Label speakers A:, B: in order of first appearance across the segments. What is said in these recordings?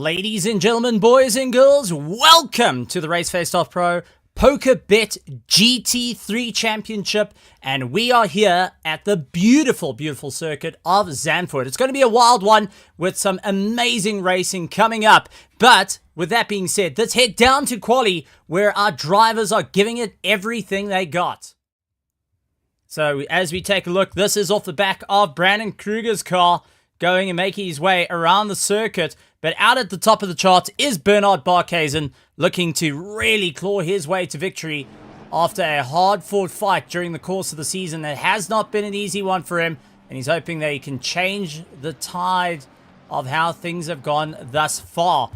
A: Ladies and gentlemen, boys and girls, welcome to the RACEFACE.PRO PokerBet GT3 Championship, and we are here at the beautiful, beautiful circuit of Zandvoort. It's going to be a wild one with some amazing racing coming up, but with that being said, let's head down to quali where our drivers are giving it everything they got. So as we take a look, this is off the back of Brandon Kruger's car going and making his way around the circuit. But out at the top of the charts is Bernard Barkhuizen, looking to really claw his way to victory after a hard-fought fight during the course of the season. It has not been an easy one for him, and he's hoping that he can change the tide of how things have gone thus far.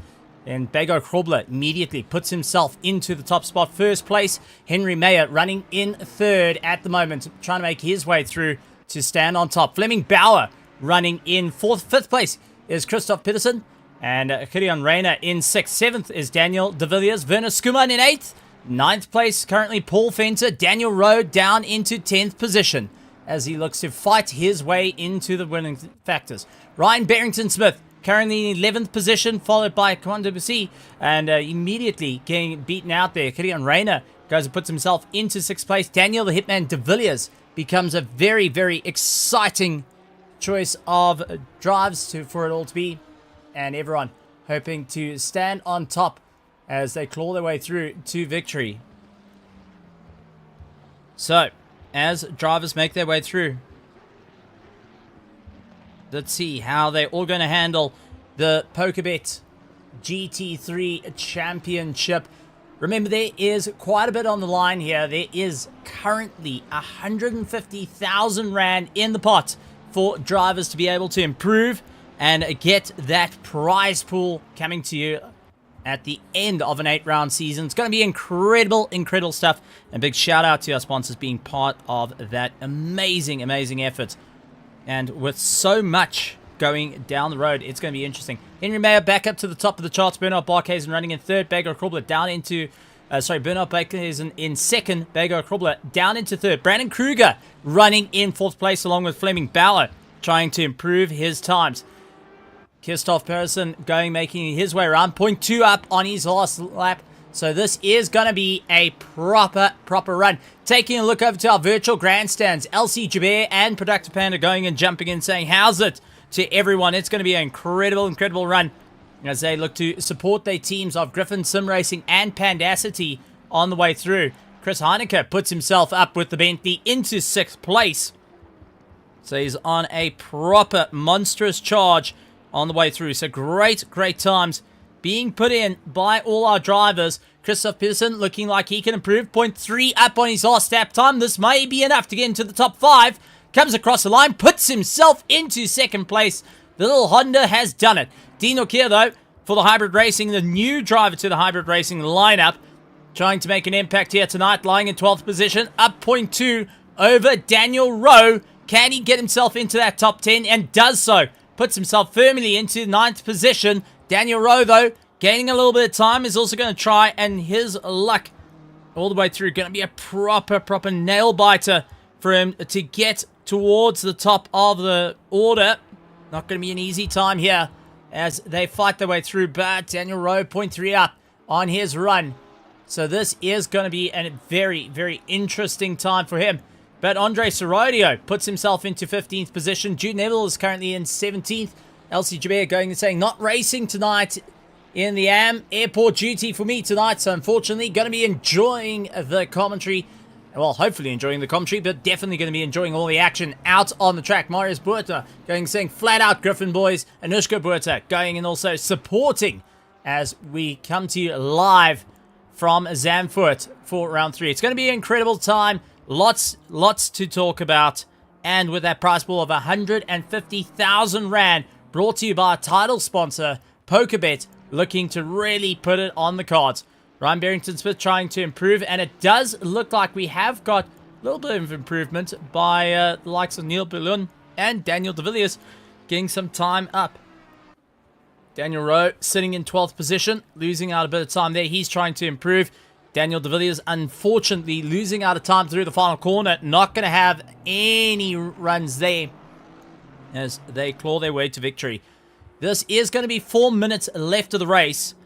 A: And Bego Krobler immediately puts himself into the top spot. First place, Henry Mayer running in third at the moment, trying to make his way through to stand on top. Fleming Bauer running in fourth. Fifth place is Christoph Peterson. And Kilian Reyna in 6th. 7th is Daniel De Villiers. Werner Skuman in 8th. 9th place currently Paul Fenter. Daniel Rowe down into 10th position as he looks to fight his way into the winning factors. Ryan Barrington-Smith currently in 11th position, followed by Kwanda Busi, and immediately getting beaten out there. Kilian Reyna goes and puts himself into 6th place. Daniel the Hitman De Villiers becomes a very, very exciting choice of drives for it all to be. And everyone hoping to stand on top as they claw their way through to victory. So, as drivers make their way through, let's see how they're all going to handle the PokerBet GT3 Championship. Remember, there is quite a bit on the line here. There is currently 150,000 Rand in the pot for drivers to be able to improve and get that prize pool coming to you at the end of an 8-round season. It's going to be incredible, incredible stuff. And big shout out to our sponsors being part of that amazing, amazing effort. And with so much going down the road, it's going to be interesting. Henry Mayer back up to the top of the charts. Bernard Barkhuizen running in third. Bego Krobler down into... Bernard Barkhuizen in second. Bego Krobler down into third. Brandon Kruger running in fourth place along with Fleming Bauer, trying to improve his times. Christoph Peterson making his way around. 0.2 up on his last lap. So this is going to be a proper run. Taking a look over to our virtual grandstands. LC Jaber and Productive Panda going and jumping in saying, how's it to everyone? It's going to be an incredible, incredible run as they look to support their teams of Griffin Sim Racing and Pandacity on the way through. Chris Heineke puts himself up with the Bentley into 6th place. So he's on a proper monstrous charge on the way through. So great times being put in by all our drivers. Christoph Peterson looking like he can improve. 0.3 up on his last lap time. This may be enough to get into the top 5. Comes across the line, puts himself into 2nd place. The little Honda has done it. Dino Kier, though, for the Hybrid Racing, the new driver to the Hybrid Racing lineup, trying to make an impact here tonight, lying in 12th position. Up 0.2 over Daniel Rowe. Can he get himself into that top 10? And does so. Puts himself firmly into 9th position. Daniel Rowe, though, gaining a little bit of time, is also going to try, and his luck all the way through. Going to be a proper nail-biter for him to get towards the top of the order. Not going to be an easy time here as they fight their way through, but Daniel Rowe 0.3 up on his run. So this is going to be a very, very interesting time for him. But Andre Sorodio puts himself into 15th position. Jude Neville is currently in 17th. LC Jaber going and saying, not racing tonight in the airport duty for me tonight. So unfortunately, going to be enjoying the commentary. Well, hopefully enjoying the commentary, but definitely going to be enjoying all the action out on the track. Marius Buerta going and saying, flat out Griffin boys. Anushka Buerta going and also supporting as we come to you live from Zandvoort for round 3. It's going to be an incredible time. Lots to talk about. And with that prize pool of 150,000 Rand brought to you by our title sponsor, PokerBet, looking to really put it on the cards. Ryan Barrington-Smith trying to improve, and it does look like we have got a little bit of improvement by the likes of Neil Bellun and Daniel De Villiers getting some time up. Daniel Rowe sitting in 12th position, losing out a bit of time there. He's trying to improve. Daniel De Villiers, unfortunately, losing out of time through the final corner. Not going to have any runs there as they claw their way to victory. This is going to be 4 minutes left of the race,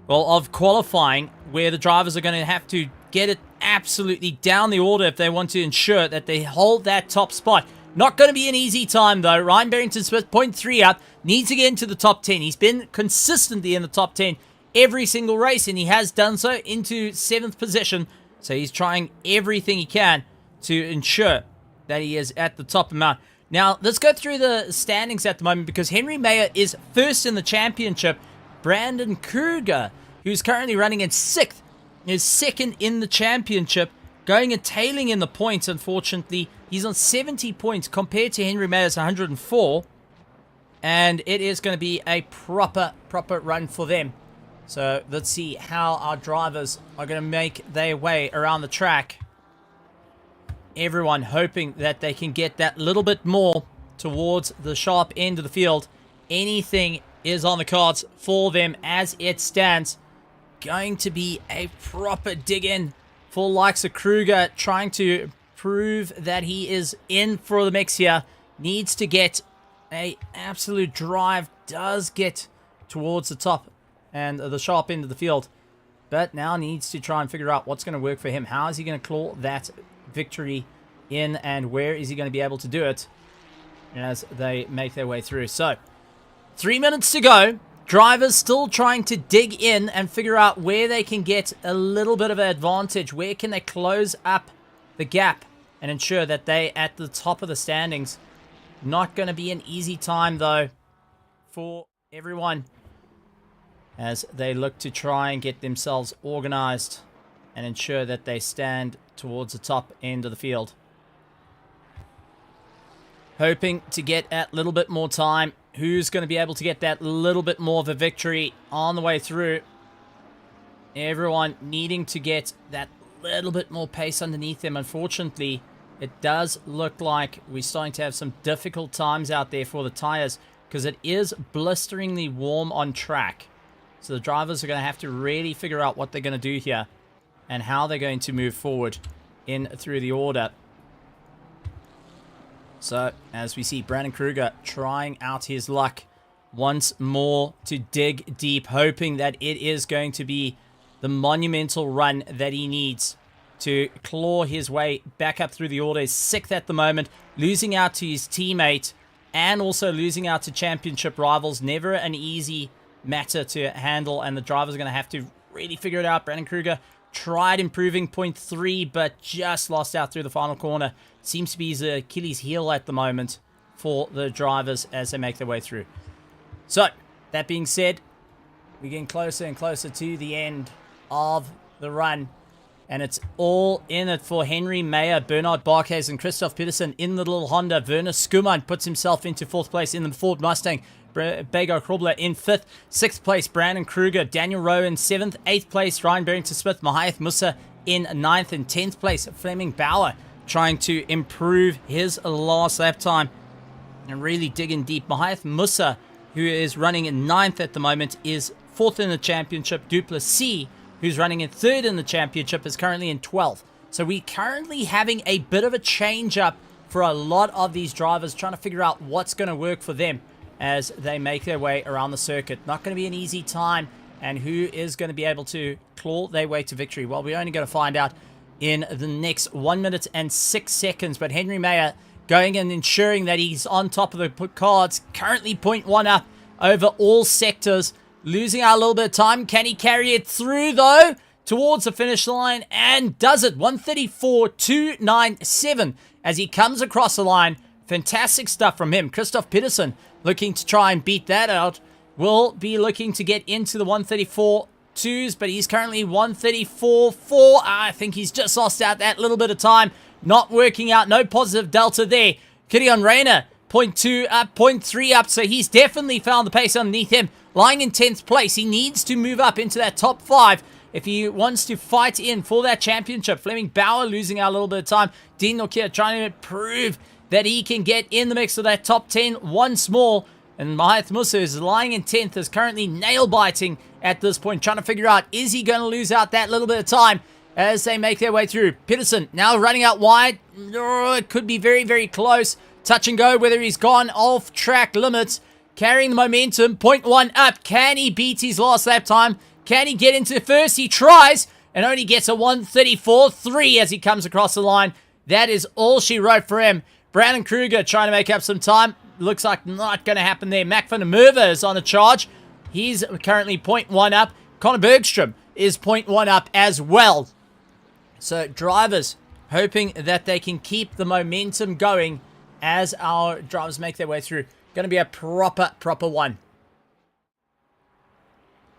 A: well, of qualifying, where the drivers are going to have to get it absolutely down the order if they want to ensure that they hold that top spot. Not going to be an easy time, though. Ryan Barrington-Smith, 0.3 up, needs to get into the top 10. He's been consistently in the top 10 every single race, and he has done so into 7th position. So he's trying everything he can to ensure that he is at the top amount. Now, let's go through the standings at the moment, because Henry Mayer is first in the championship. Brandon Kruger, who's currently running in 6th, is second in the championship, going and tailing in the points, unfortunately. He's on 70 points compared to Henry Mayer's 104. And it is going to be a proper run for them. So let's see how our drivers are going to make their way around the track. Everyone hoping that they can get that little bit more towards the sharp end of the field. Anything is on the cards for them as it stands. Going to be a proper dig in for likes of Kruger, trying to prove that he is in for the mix here. Needs to get a absolute drive. Does get towards the top and the sharp end of the field, but now needs to try and figure out what's going to work for him. How is he going to claw that victory in, and where is he going to be able to do it as they make their way through? So 3 minutes to go. Drivers still trying to dig in and figure out where they can get a little bit of an advantage. Where can they close up the gap and ensure that they at the top of the standings. Not going to be an easy time, though, for everyone as they look to try and get themselves organized and ensure that they stand towards the top end of the field. Hoping to get a little bit more time. Who's going to be able to get that little bit more of a victory on the way through? Everyone needing to get that little bit more pace underneath them. Unfortunately, it does look like we're starting to have some difficult times out there for the tires, because it is blisteringly warm on track. So the drivers are going to have to really figure out what they're going to do here and how they're going to move forward in through the order. So, as we see, Brandon Kruger trying out his luck once more to dig deep, hoping that it is going to be the monumental run that he needs to claw his way back up through the order. He's 6th at the moment, losing out to his teammate and also losing out to championship rivals. Never an easy matter to handle, and the drivers are going to have to really figure it out. Brandon Kruger tried improving 0.3, but just lost out through the final corner. Seems to be his Achilles heel at the moment for the drivers as they make their way through. So, that being said, we're getting closer and closer to the end of the run. And it's all in it for Henry Mayer, Bernard Barkhuis, and Christoph Peterson in the little Honda. Werner Skuman puts himself into 4th place in the Ford Mustang. Bego Krobler in 5th. 6th place, Brandon Kruger. Daniel Rowe in 7th. 8th place, Ryan Barrington-Smith. Mahath Musa in 9th. And 10th place, Fleming Bauer, trying to improve his last lap time and really digging deep. Mahath Musa, who is running in 9th at the moment, is 4th in the championship. Duplessis, who's running in 3rd in the championship, is currently in 12th. So we're currently having a bit of a change-up for a lot of these drivers, trying to figure out what's going to work for them as they make their way around the circuit. Not going to be an easy time, and who is going to be able to claw their way to victory? Well, we're only going to find out in the next 1 minute and 6 seconds. But Henry Mayer going and ensuring that he's on top of the cards, currently 0.1 up over all sectors. Losing out a little bit of time. Can he carry it through, though, towards the finish line? And does it. 134.297 as he comes across the line. Fantastic stuff from him. Christoph Peterson looking to try and beat that out. Will be looking to get into the 134.2s, but he's currently 134.4. I think he's just lost out that little bit of time. Not working out. No positive delta there. Gideon Rayner, 0.2 up, 0.3 up, so he's definitely found the pace underneath him. Lying in 10th place, he needs to move up into that top 5 if he wants to fight in for that championship. Fleming Bauer losing out a little bit of time. Dean Nokia trying to prove that he can get in the mix of that top 10 once more. And Mahath Musa is lying in 10th, is currently nail-biting at this point, trying to figure out, is he going to lose out that little bit of time as they make their way through. Peterson now running out wide. Oh, it could be very, very close. Touch and go, whether he's gone off track limits. carrying the momentum. 0.1 up. Can he beat his last lap time? Can he get into first? He tries and only gets a 1:34.3 as he comes across the line. That is all she wrote for him. Brandon Kruger trying to make up some time. Looks like not going to happen there. Mac van der Merwe is on a charge. He's currently 0.1 up. Connor Bergstrom is 0.1 up as well. So drivers hoping that they can keep the momentum going as our drivers make their way through. Going to be a proper one.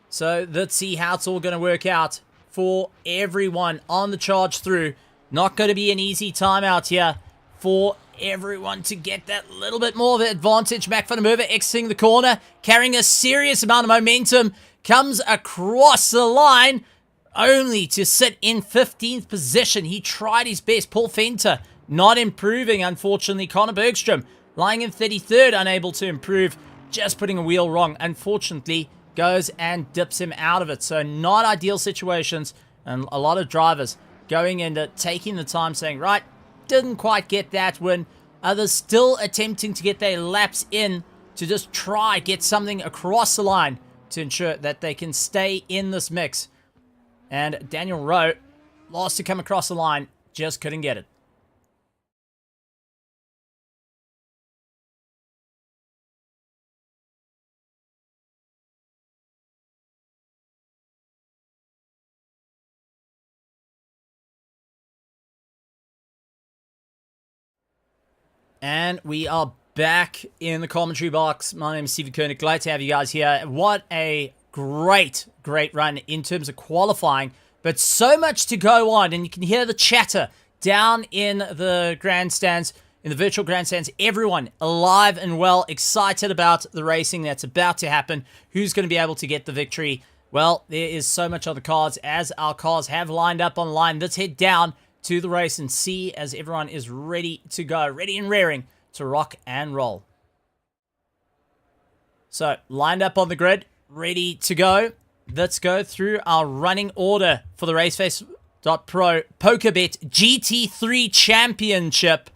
A: So let's see how it's all going to work out for everyone on the charge through. Not going to be an easy time out here for everyone to get that little bit more of an advantage. Mac van der Merwe exiting the corner, carrying a serious amount of momentum, comes across the line, only to sit in 15th position. He tried his best. Paul Venter not improving, unfortunately. Connor Bergstrom lying in 33rd, unable to improve, just putting a wheel wrong. Unfortunately, goes and dips him out of it. So not ideal situations, and a lot of drivers going into taking the time saying, right, didn't quite get that win. Others still attempting to get their laps in to just try get something across the line to ensure that they can stay in this mix. And Daniel Rowe, lost to come across the line, just couldn't get it. And we are back in the commentary box. My name is Stephen Koenig. Glad to have you guys here. What a great run in terms of qualifying. But so much to go on. And you can hear the chatter down in the grandstands, in the virtual grandstands. Everyone alive and well, excited about the racing that's about to happen. Who's going to be able to get the victory? Well, there is so much on the cards as our cars have lined up on the line. Let's head down to the race and see as everyone is ready to go, ready and raring to rock and roll. So, lined up on the grid, ready to go. Let's go through our running order for the RACEFACE.PRO PokerBet GT3 Championship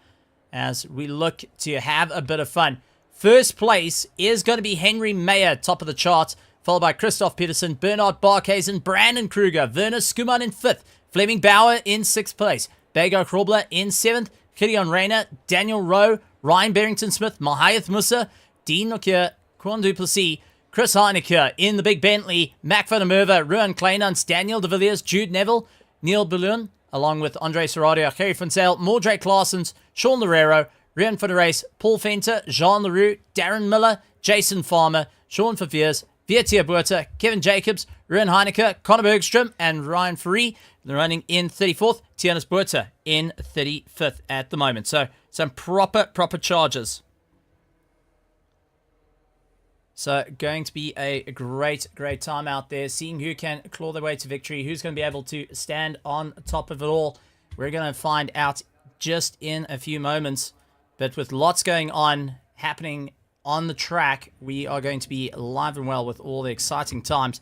A: as we look to have a bit of fun. First place is going to be Henry Mayer, top of the chart, followed by Christoph Peterson, Bernard Barkhuizen, Brandon Kruger, Werner Skuman in 5th, Fleming Bauer in 6th place. Bego Krobler in 7th. Gideon Rayner, Daniel Rowe, Ryan Barrington-Smith, Mahayath Musa, Dean Nokia, Quan Duplessis, Chris Heineke in the Big Bentley, Mac van der Merwe, Ruan Kleinans, Daniel de Villiers, Jude Neville, Neil Balloon, along with Andre Serradio, Kerry Fonsale, Mordrake Clarsons, Sean Lerero, Rian van der Race, Paul Venter, Jean Leroux, Darren Miller, Jason Farmer, Sean Verveers, Vietia Buerta, Kevin Jacobs, Ruan Heineke, Connor Bergstrom, and Ryan Free. They're running in 34th. Tianis Buerta in 35th at the moment. So, some proper charges. So, going to be a great time out there. Seeing who can claw their way to victory. Who's going to be able to stand on top of it all. We're going to find out just in a few moments. But with lots going on happening on the track, we are going to be live and well with all the exciting times.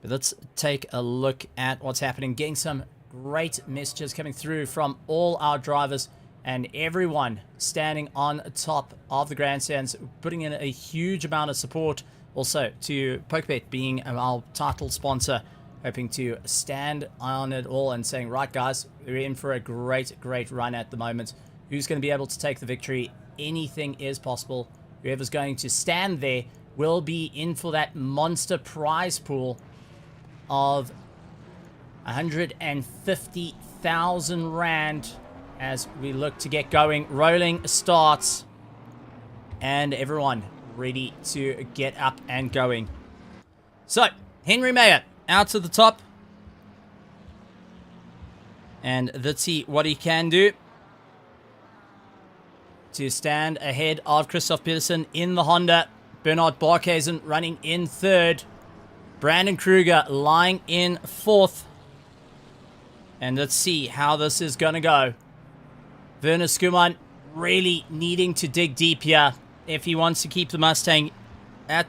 A: But let's take a look at what's happening. Getting some great messages coming through from all our drivers and everyone standing on top of the grandstands, putting in a huge amount of support. Also to PokerBet being our title sponsor, hoping to stand on it all and saying, right guys, we're in for a great run at the moment. Who's going to be able to take the victory? Anything is possible. Whoever's going to stand there will be in for that monster prize pool of 150,000 Rand as we look to get going. Rolling starts and everyone ready to get up and going. So, Henry Mayer out to the top. And let's see what he can do to stand ahead of Christoph Peterson in the Honda. Bernard Barkhuizen running in 3rd. Brandon Kruger lying in 4th. And let's see how this is going to go. Werner Skuman really needing to dig deep here if he wants to keep the Mustang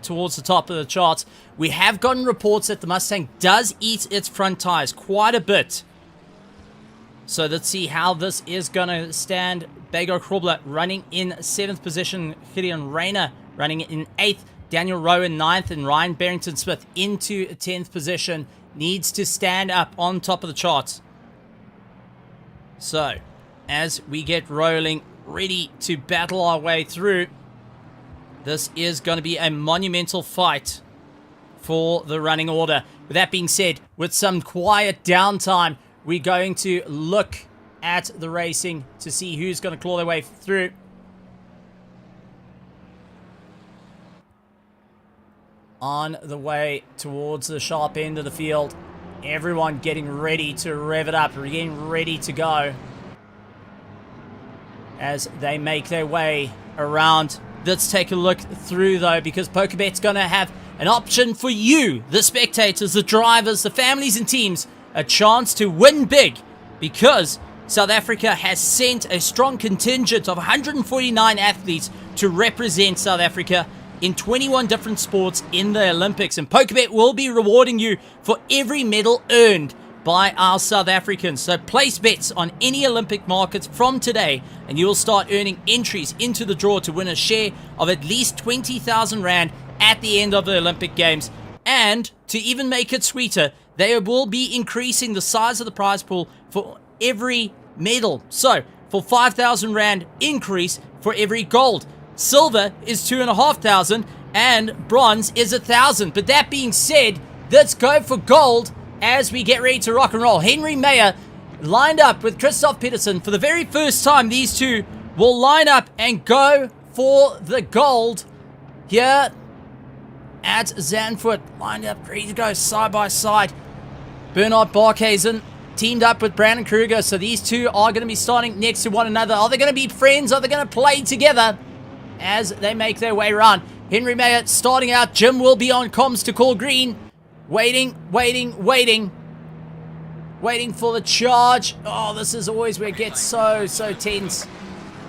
A: towards the top of the charts. We have gotten reports that the Mustang does eat its front tires quite a bit. So let's see how this is going to stand. Bego Krobler running in 7th position. Gideon Rayner running in 8th. Daniel Rowe in 9th, and Ryan Barrington-Smith into 10th position. Needs to stand up on top of the charts. So, as we get rolling, ready to battle our way through, this is going to be a monumental fight for the running order. With that being said, with some quiet downtime, we're going to look at the racing to see who's going to claw their way through. On the way towards the sharp end of the field, everyone getting ready to rev it up, getting ready to go as they make their way around. Let's take a look through though, because PokerBet's going to have an option for you, the spectators, the drivers, the families and teams, a chance to win big, because South Africa has sent a strong contingent of 149 athletes to represent South Africa in 21 different sports in the Olympics, and PokerBet will be rewarding you for every medal earned by our South Africans. So place bets on any Olympic markets from today, and you will start earning entries into the draw to win a share of at least 20,000 Rand at the end of the Olympic Games. And to even make it sweeter, they will be increasing the size of the prize pool for every medal. So for 5,000 Rand increase for every gold. Silver is 2,500 and bronze is 1,000. But that being said, let's go for gold as we get ready to rock and roll. Henry Meyer lined up with Christoph Peterson. For the very first time, these two will line up and go for the gold here at Zandvoort. Lined up, ready to go side by side. Bernard Barkhuizen teamed up with Brandon Kruger. So these two are going to be starting next to one another. Are they going to be friends? Are they going to play together as they make their way around? Henry Meyer starting out. Jim will be on comms to call green. Waiting for the charge. Oh, this is always where it gets so tense.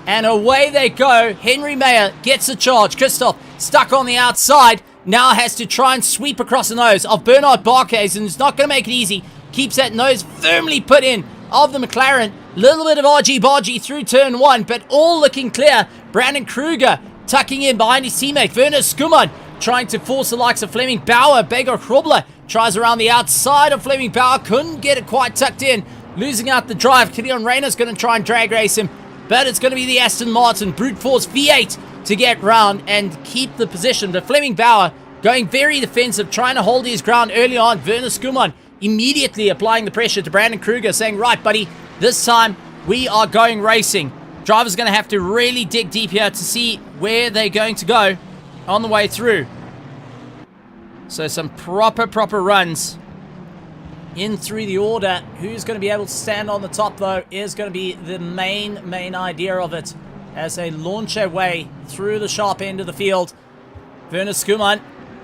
A: And away they go. Henry Meyer gets the charge. Christoph stuck on the outside. Now has to try and sweep across the nose of Bernard Barkhuizen. It's not going to make it easy. Keeps that nose firmly put in of the McLaren. Little bit of argy-bargy through turn 1, but all looking clear. Brandon Kruger tucking in behind his teammate. Werner Skuman trying to force the likes of Fleming Bauer. Beggar Krobler tries around the outside of Fleming Bauer. Couldn't get it quite tucked in. Losing out the drive. Killian Rayner's going to try and drag race him. But it's going to be the Aston Martin Brute Force V8 to get round and keep the position. But Fleming Bauer going very defensive, trying to hold his ground early on. Werner Skuman immediately applying the pressure to Brandon Kruger, saying, right, buddy, this time we are going racing. Driver's going to have to really dig deep here to see where they're going to go on the way through. So some proper runs in through the order. Who's going to be able to stand on the top, though, is going to be the main idea of it as they launch their way through the sharp end of the field. Werner Skuman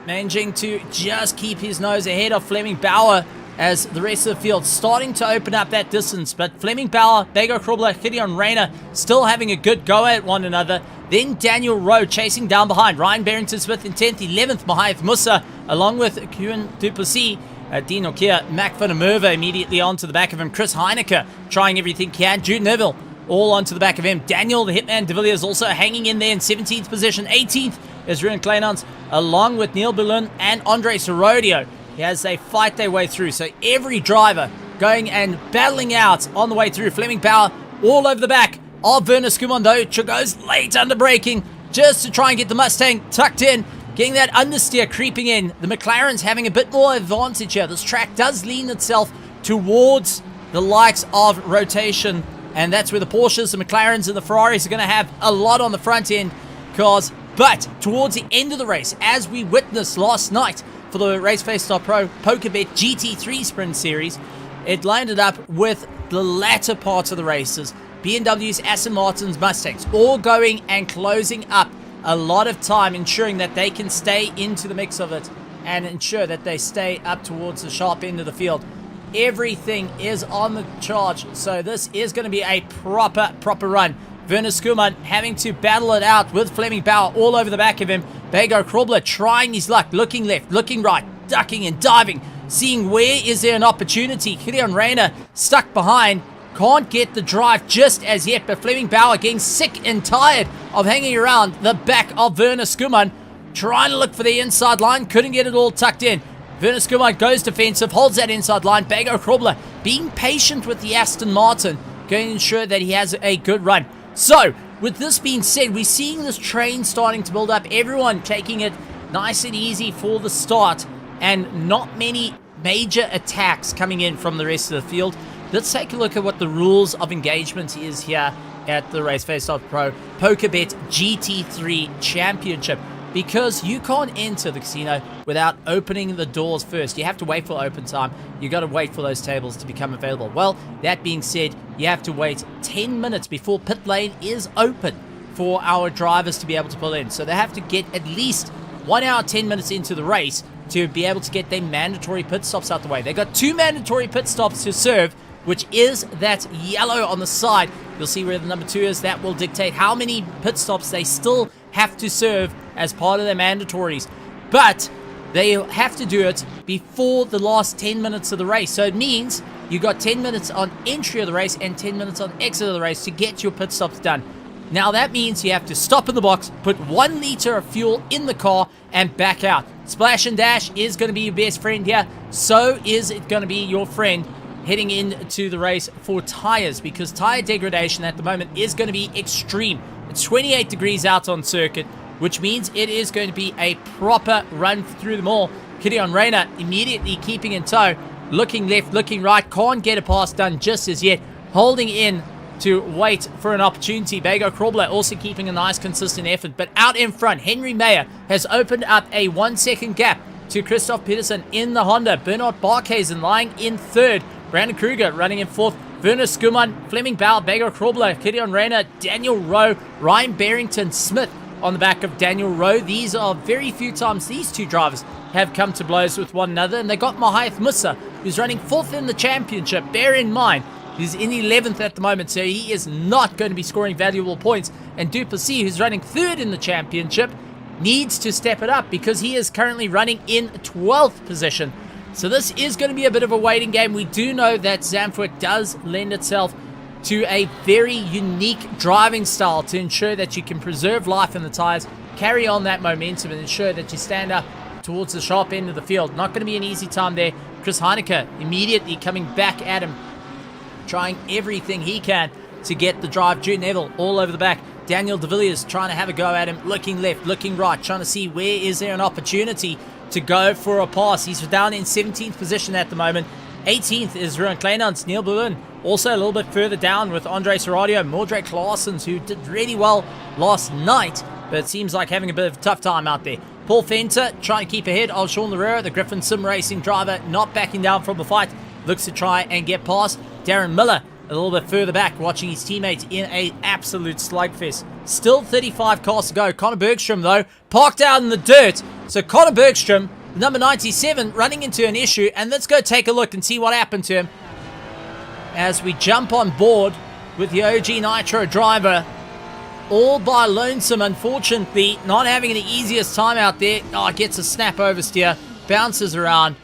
A: managing to just keep his nose ahead of Fleming Bauer as the rest of the field starting to open up that distance. But Fleming Bauer, Beggar Krobler, Gideon Rayner still having a good go at one another. Then Daniel Rowe chasing down behind. Ryan Barrington-Smith in 10th, 11th, Mahath Musa, along with Kuhn Duplessis. Dino Kia, Mac van der Merwe immediately onto the back of him. Chris Heineke trying everything he can. Jude Neville all onto the back of him. Daniel, the Hitman de Villiers, also hanging in there in 17th position. 18th is Ruben Kleinans, along with Neil Bulun and Andre Sorodio as they fight their way through. So every driver going and battling out on the way through. Fleming Bauer all over the back of Werner Skuman, though. Goes late under braking just to try and get the Mustang tucked in. Getting that understeer creeping in. The McLaren's having a bit more advantage here. This track does lean itself towards the likes of rotation. And that's where the Porsches, the McLarens, and the Ferraris are going to have a lot on the front end cars. But towards the end of the race, as we witnessed last night for the RACEFACE.PRO PokerBet GT3 Sprint Series, it landed up with the latter parts of the races. BMWs, Aston Martins, Mustangs, all going and closing up a lot of time, ensuring that they can stay into the mix of it and ensure that they stay up towards the sharp end of the field. Everything is on the charge, so this is going to be a proper run. Werner Skuman having to battle it out with Fleming Bauer all over the back of him. Beggar Krobler trying his luck, looking left, looking right, ducking and diving, seeing where is there an opportunity. Killian Rayner stuck behind Can't get the drive just as yet, but Fleming Bauer getting sick and tired of hanging around the back of Werner Skuman. Trying to look for the inside line, couldn't get it all tucked in. Werner Skuman goes defensive, holds that inside line. Bago Krobler being patient with the Aston Martin, going to ensure that he has a good run. So, with this being said, we're seeing this train starting to build up. Everyone taking it nice and easy for the start, and not many major attacks coming in from the rest of the field. Let's take a look at what the rules of engagement is here at the RACEFACE.PRO PokerBet GT3 Championship. Because you can't enter the casino without opening the doors first. You have to wait for open time. You got to wait for those tables to become available. Well, that being said, you have to wait 10 minutes before pit lane is open for our drivers to be able to pull in. So they have to get at least 1 hour, 10 minutes into the race to be able to get their mandatory pit stops out the way. They got 2 mandatory pit stops to serve, which is that yellow on the side. You'll see where the number 2 is. That will dictate how many pit stops they still have to serve as part of their mandatories. But they have to do it before the last 10 minutes of the race. So it means you got 10 minutes on entry of the race and 10 minutes on exit of the race to get your pit stops done. Now that means you have to stop in the box, put 1 liter of fuel in the car, and back out. Splash and Dash is going to be your best friend here. So is it going to be your friend heading into the race for tires, because tire degradation at the moment is going to be extreme. It's 28 degrees out on circuit, which means it is going to be a proper run through them all. Gideon Rayner immediately keeping in tow, looking left, looking right, can't get a pass done just as yet, holding in to wait for an opportunity. Bago Krobler also keeping a nice consistent effort, but out in front, Henry Mayer has opened up a 1 second gap to Christoph Peterson in the Honda. Bernard Barkhuizen lying in third, Brandon Kruger running in fourth, Werner Skuman, Fleming Bauer, Bago Krobler, Gideon Rayner, Daniel Rowe, Ryan Barrington Smith on the back of Daniel Rowe. These are very few times these two drivers have come to blows with one another, and they got Mahath Musa, who's running 4th in the championship. Bear in mind, he's in 11th at the moment, so he is not going to be scoring valuable points. And Duplessis, who's running 3rd in the championship, needs to step it up because he is currently running in 12th position. So this is going to be a bit of a waiting game. We do know that Zandvoort does lend itself to a very unique driving style to ensure that you can preserve life in the tires, carry on that momentum, and ensure that you stand up towards the sharp end of the field. Not going to be an easy time there. Chris Heineke immediately coming back at him, trying everything he can to get the drive. Jude Neville all over the back. Daniel De Villiers trying to have a go at him, looking left, looking right, trying to see where is there an opportunity to go for a pass. He's down in 17th position at the moment. 18th is Ruan Kleinans. Neil Bowen also a little bit further down with Andre Soradio, Mordred Claessens, who did really well last night, but it seems like having a bit of a tough time out there. Paul Fenter trying to keep ahead of Sean Larrera, the Griffin Sim Racing driver, not backing down from the fight, looks to try and get past. Darren Miller a little bit further back, watching his teammates in an absolute slugfest. Still 35 cars to go. Connor Bergstrom, though, parked out in the dirt. So Connor Bergstrom, number 97, running into an issue. And let's go take a look and see what happened to him as we jump on board with the OG Nitro driver. All by lonesome, unfortunately. Not having the easiest time out there. Oh, gets a snap oversteer, bounces around,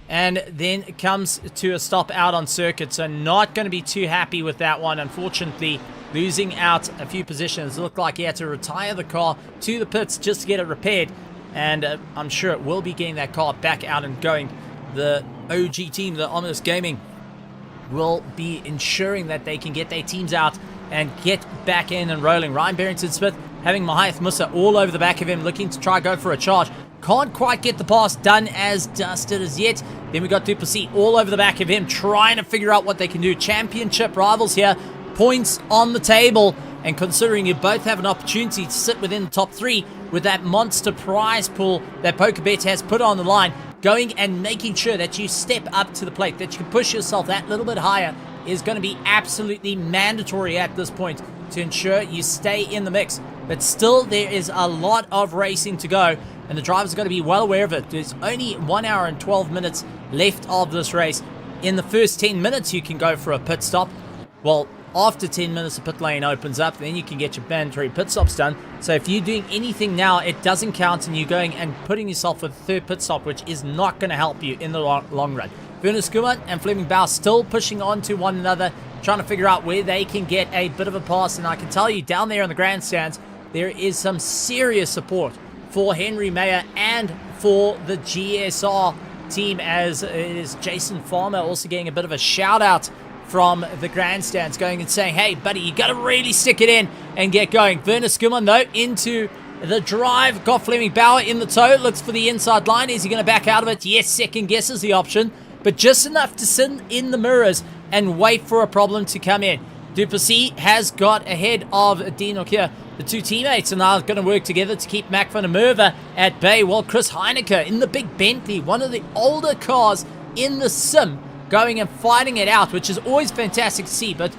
A: and then comes to a stop out on circuit. So not going to be too happy with that one. Unfortunately, losing out a few positions. It looked like he had to retire the car to the pits just to get it repaired. And I'm sure it will be getting that car back out and going. The OG team, the Ominous Gaming, will be ensuring that they can get their teams out and get back in and rolling. Ryan Barrington Smith having Mahath Musa all over the back of him, looking to try go for a charge. Can't quite get the pass done as dusted as yet. Then we got Duplessis all over the back of him, trying to figure out what they can do. Championship rivals here, points on the table, and considering you both have an opportunity to sit within the top 3 with that monster prize pool that PokerBet has put on the line, going and making sure that you step up to the plate, that you can push yourself that little bit higher, is going to be absolutely mandatory at this point to ensure you stay in the mix. But still, there is a lot of racing to go, and the drivers are going to be well aware of it. There's only 1 hour and 12 minutes left of this race. In the first 10 minutes, you can go for a pit stop. Well, after 10 minutes, the pit lane opens up, then you can get your mandatory pit stops done. So if you're doing anything now, it doesn't count, and you're going and putting yourself with a third pit stop, which is not going to help you in the long run. Werner Skuman and Fleming Bauer still pushing on to one another. trying to figure out where they can get a bit of a pass. And I can tell you, down there in the grandstands, there is some serious support for Henry Mayer and for the GSR team, as it is Jason Farmer also getting a bit of a shout out from the grandstands, going and saying, hey buddy, you got to really stick it in and get going. Werner Skuman though into the drive, got Fleming Bauer in the toe, looks for the inside line. Is he going to back out of it? Yes, second guess is the option, but just enough to sit in the mirrors and wait for a problem to come in. Duplessis has got ahead of Dino here. The two teammates are now going to work together to keep Mac van der Merwe at bay, while Chris Heineke in the big Bentley, one of the older cars in the sim, going and fighting it out, which is always fantastic to see. But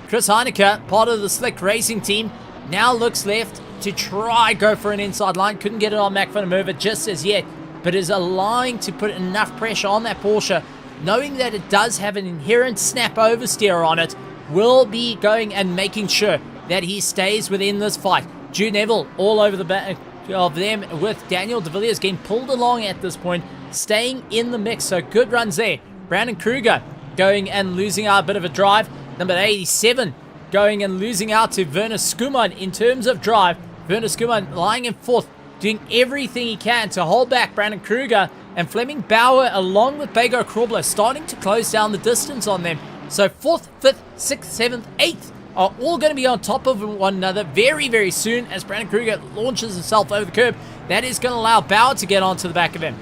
A: Chris Heineke, part of the Slick Racing team, now looks left to try go for an inside line. Couldn't get it on Mac van der Merwe just as yet, but is allowing to put enough pressure on that Porsche, knowing that it does have an inherent snap oversteer on it, will be going and making sure that he stays within this fight. Jude Neville all over the back of them, with Daniel de Villiers getting pulled along at this point, staying in the mix. So good runs there. Brandon Kruger going and losing out a bit of a drive. Number 87 going and losing out to Werner Skuman in terms of drive. Werner Skuman lying in fourth, doing everything he can to hold back Brandon Kruger, and Fleming Bauer along with Bego Krobler starting to close down the distance on them. So 4th, 5th, 6th, 7th, 8th are all going to be on top of one another very, very soon as Brandon Kruger launches himself over the curb. That is going to allow Bauer to get onto the back of him.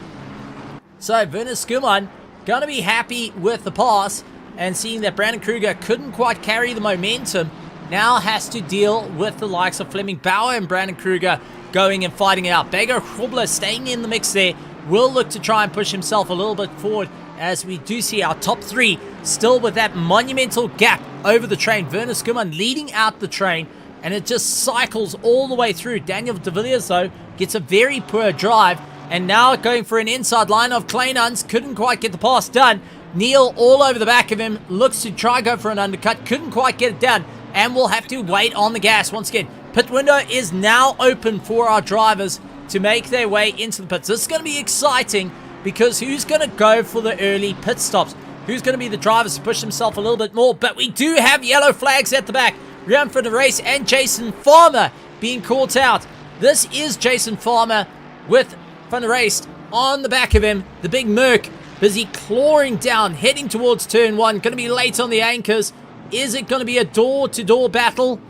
A: So Werner Skuman going to be happy with the pass, and seeing that Brandon Kruger couldn't quite carry the momentum, now has to deal with the likes of Fleming Bauer and Brandon Kruger going and fighting it out. Bego Krobler staying in the mix there, will look to try and push himself a little bit forward, as we do see our top three still with that monumental gap over the train. Werner Skuman leading out the train, and it just cycles all the way through. Daniel de Villiers, though, gets a very poor drive, and now going for an inside line of Kleinans. Couldn't quite get the pass done. Neil all over the back of him, looks to try go for an undercut. Couldn't quite get it done, and we'll have to wait on the gas once again. Pit window is now open for our drivers to make their way into the pits. This is going to be exciting, because who's going to go for the early pit stops? Who's going to be the drivers to push himself a little bit more? But we do have yellow flags at the back. Rian for the race and Jason Farmer being caught out. This is Jason Farmer with Van der Race on the back of him. The big Merc busy clawing down, heading towards turn one. Going to be late on the anchors. Is it going to be a door-to-door battle?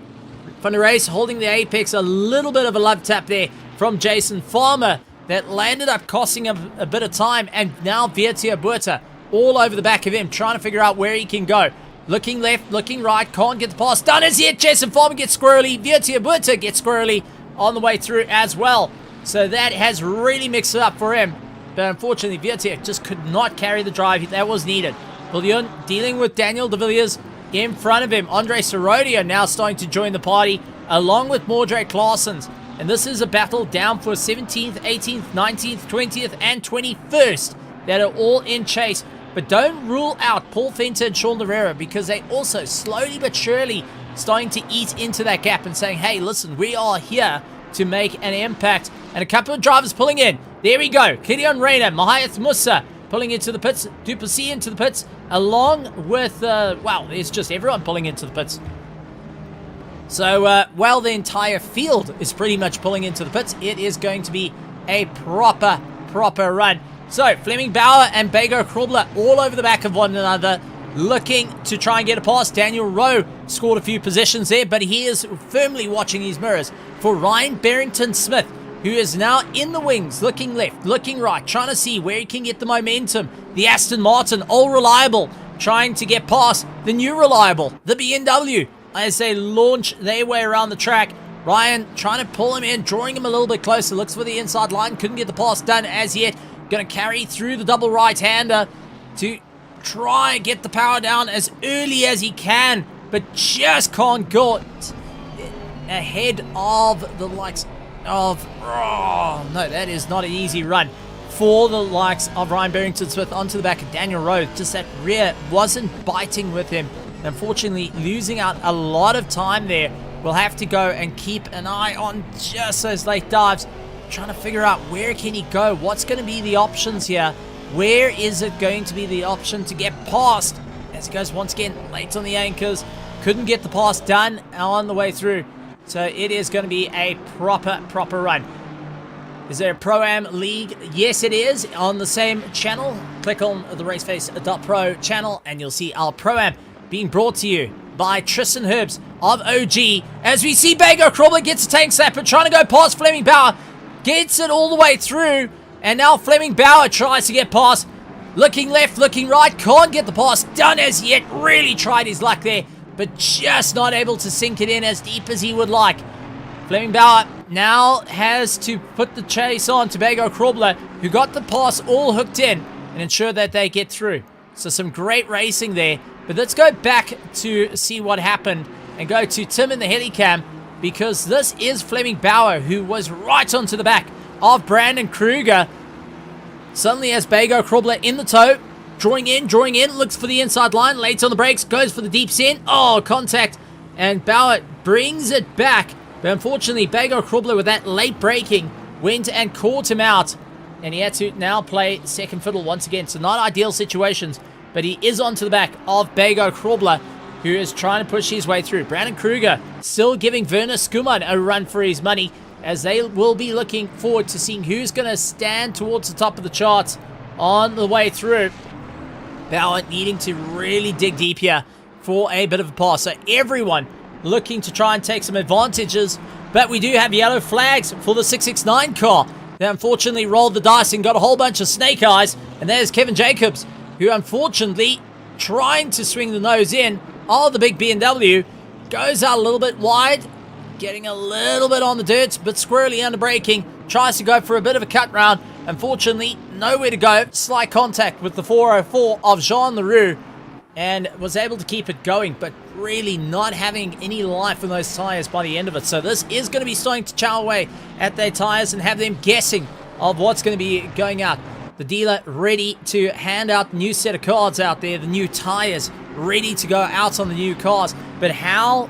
A: Van der Race holding the apex. A little bit of a love tap there from Jason Farmer that landed up costing him a bit of time. And now Vietia Buerta all over the back of him, trying to figure out where he can go. Looking left, looking right, can't get the pass done as yet. Jason Farmer gets squirrely. Vietia Buerta gets squirrely on the way through as well. So that has really mixed it up for him. But unfortunately, Vietia just could not carry the drive that was needed. Bullion dealing with Daniel de Villiers in front of him. Andre Sorodia now starting to join the party, along with Mordred Claessens. And this is a battle down for 17th, 18th, 19th, 20th, and 21st that are all in chase. But don't rule out Paul Fenter and Sean Herrera, because they also slowly but surely starting to eat into that gap and saying, hey, listen, we are here to make an impact. And a couple of drivers pulling in. There we go. Gideon Reyna, Mahiath Musa pulling into the pits. Duplessis into the pits, along with, wow, it's just everyone pulling into the pits. So, while the entire field is pretty much pulling into the pits, it is going to be a proper run. So, Fleming Bauer and Bego Krobler all over the back of one another, looking to try and get a pass. Daniel Rowe scored a few positions there, but he is firmly watching his mirrors for Ryan Barrington-Smith, who is now in the wings, looking left, looking right, trying to see where he can get the momentum. The Aston Martin, all reliable, trying to get past the new reliable, the BMW, as they launch their way around the track. Ryan trying to pull him in, drawing him a little bit closer, looks for the inside line, couldn't get the pass done as yet. Going to carry through the double right-hander to try and get the power down as early as he can, but just can't get ahead of the likes of, oh no, that is not an easy run for the likes of Ryan Barrington-Smith onto the back of Daniel Rowe. Just that rear wasn't biting with him. Unfortunately, losing out a lot of time there. We'll have to go and keep an eye on just those late dives, trying to figure out where can he go, what's going to be the options here. Where is it going to be the option to get past as he goes once again late on the anchors. Couldn't get the pass done on the way through. So it is going to be a proper run. Is there a Pro-Am League? Yes, it is on the same channel. Click on the RACEFACE.PRO channel and you'll see our Pro-Am being brought to you by Tristan Herbs of OG. As we see Bago Crawler gets a tank slapper, trying to go past Fleming Bauer. Gets it all the way through. And now Fleming Bauer tries to get past. Looking left, looking right. Can't get the pass done as yet. Really tried his luck there, but just not able to sink it in as deep as he would like. Fleming Bauer now has to put the chase on to Bago Crawler, who got the pass all hooked in and ensure that they get through. So some great racing there. But let's go back to see what happened and go to Tim in the helicam, because this is Fleming Bauer, who was right onto the back of Brandon Kruger. Suddenly has Bago Crawler in the toe. Drawing in, looks for the inside line, late on the brakes, goes for the deep send. Oh, contact, and Bauer brings it back. But unfortunately, Bago Crawler with that late braking went and caught him out. And he had to now play second fiddle once again. So not ideal situations, but he is onto the back of Bago Crawler, who is trying to push his way through. Brandon Kruger still giving Werner Skuman a run for his money, as they will be looking forward to seeing who's going to stand towards the top of the charts on the way through. Bauer needing to really dig deep here for a bit of a pass. So everyone looking to try and take some advantages, but we do have yellow flags for the 669 car. They unfortunately rolled the dice and got a whole bunch of snake eyes, and there's Kevin Jacobs, who unfortunately trying to swing the nose in. Oh, the big BMW goes out a little bit wide, getting a little bit on the dirt, but squirrely under braking, tries to go for a bit of a cut round. Unfortunately, nowhere to go. Slight contact with the 404 of Jean Leroux, and was able to keep it going, but really not having any life in those tires by the end of it. So this is going to be starting to chow away at their tires and have them guessing of what's going to be going out. The dealer ready to hand out the new set of cards out there, the new tires ready to go out on the new cars. But how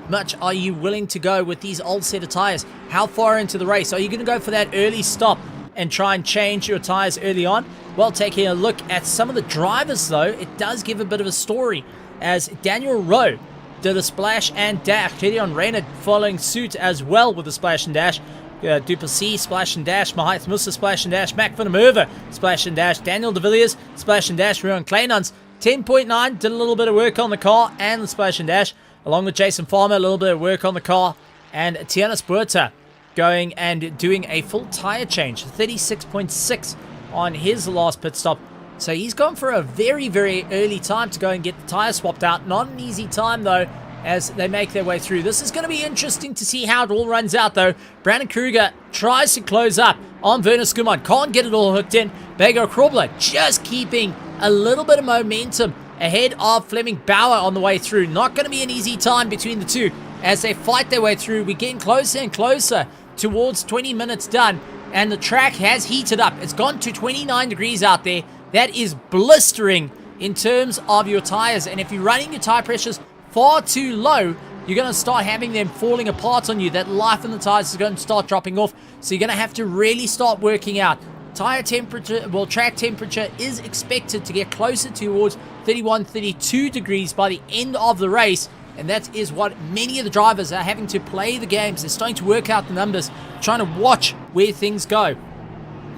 A: much are you willing to go with these old set of tires? How far into the race? Are you going to go for that early stop and try and change your tires early on? Well, taking a look at some of the drivers though, it does give a bit of a story, as Daniel Rowe did a splash and dash. Gideon Reynard following suit as well with a splash and dash. Duplessis, splash and dash. Mahaith Musa, splash and dash. Mac van der Merwe, splash and dash. Daniel de Villiers, splash and dash. Ruan Kleinans, 10.9, did a little bit of work on the car and the splash and dash. Along with Jason Farmer, a little bit of work on the car. And Tianis Buerta going and doing a full tire change, 36.6 on his last pit stop. So he's gone for a very, very early time to go and get the tire swapped out. Not an easy time though, as they make their way through. This is going to be interesting to see how it all runs out though. Brandon Kruger tries to close up on Werner Skuman. Can't get it all hooked in. Bago Crawler just keeping a little bit of momentum ahead of Fleming Bauer on the way through. Not going to be an easy time between the two as they fight their way through. We're getting closer and closer towards 20 minutes done, and the track has heated up. It's gone to 29 degrees out there. That is blistering in terms of your tires, and if you're running your tire pressures far too low, you're going to start having them falling apart on you. That life in the tires is going to start dropping off, so you're going to have to really start working out. Tire temperature, well, track temperature is expected to get closer towards 31, 32 degrees by the end of the race, and that is what many of the drivers are having to play the games. They're starting to work out the numbers, trying to watch where things go.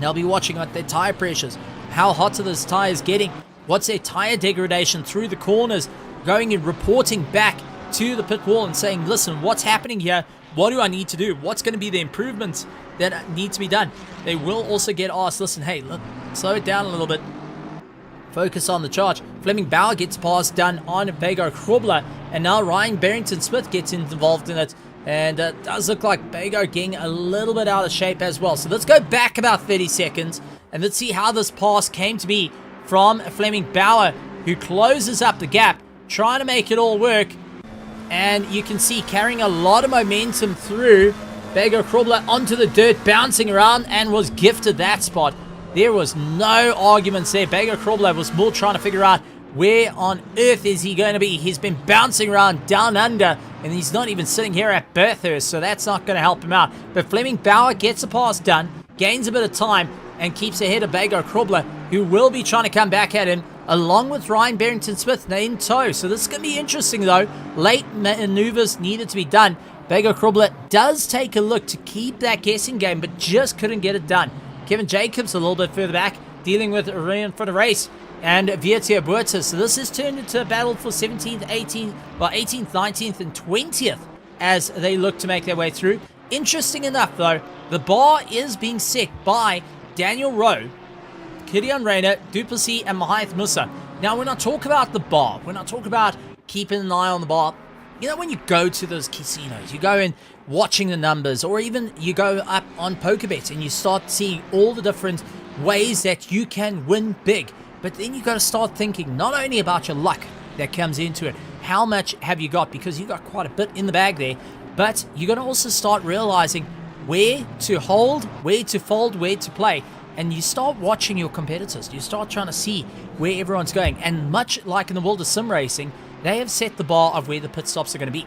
A: They'll be watching at their tire pressures. How hot are those tires getting? What's their tire degradation through the corners? Going and reporting back to the pit wall and saying, listen, what's happening here? What do I need to do? What's going to be the improvements that need to be done? They will also get asked, listen, hey, look, slow it down a little bit. Focus on the charge. Fleming Bauer gets pass done on Bago Crawler, and now Ryan Barrington-Smith gets involved in it. And it does look like Bago getting a little bit out of shape as well. So let's go back about 30 seconds and let's see how this pass came to be from Fleming Bauer, who closes up the gap, trying to make it all work. And you can see carrying a lot of momentum through. Bago Crawler onto the dirt, bouncing around, and was gifted that spot. There was no arguments there. Bago Crawler was more trying to figure out where on earth is he going to be. He's been bouncing around down under, and he's not even sitting here at Bathurst, so that's not going to help him out. But Fleming Bauer gets a pass done, gains a bit of time, and keeps ahead of Bago Crawler, who will be trying to come back at him, along with Ryan Barrington-Smith in tow. So this is going to be interesting, though. Late maneuvers needed to be done. Bego Krubler does take a look to keep that guessing game, but just couldn't get it done. Kevin Jacobs a little bit further back, dealing with Ryan for the race, and Vietia Buerta. So this has turned into a battle for 17th, 18th, 19th, and 20th as they look to make their way through. Interesting enough, though, the bar is being set by Daniel Rowe, Gideon Rayner, Duplessis, and Mahath Musa. Now, when I talk about the bar, when I talk about keeping an eye on the bar, you know, when you go to those casinos, you go in watching the numbers, or even you go up on PokerBet and you start seeing all the different ways that you can win big. But then you got to start thinking not only about your luck that comes into it, how much have you got, because you got quite a bit in the bag there, but you're going to also start realizing where to hold, where to fold, where to play. And you start watching your competitors. You start trying to see where everyone's going. And much like in the world of sim racing, they have set the bar of where the pit stops are going to be.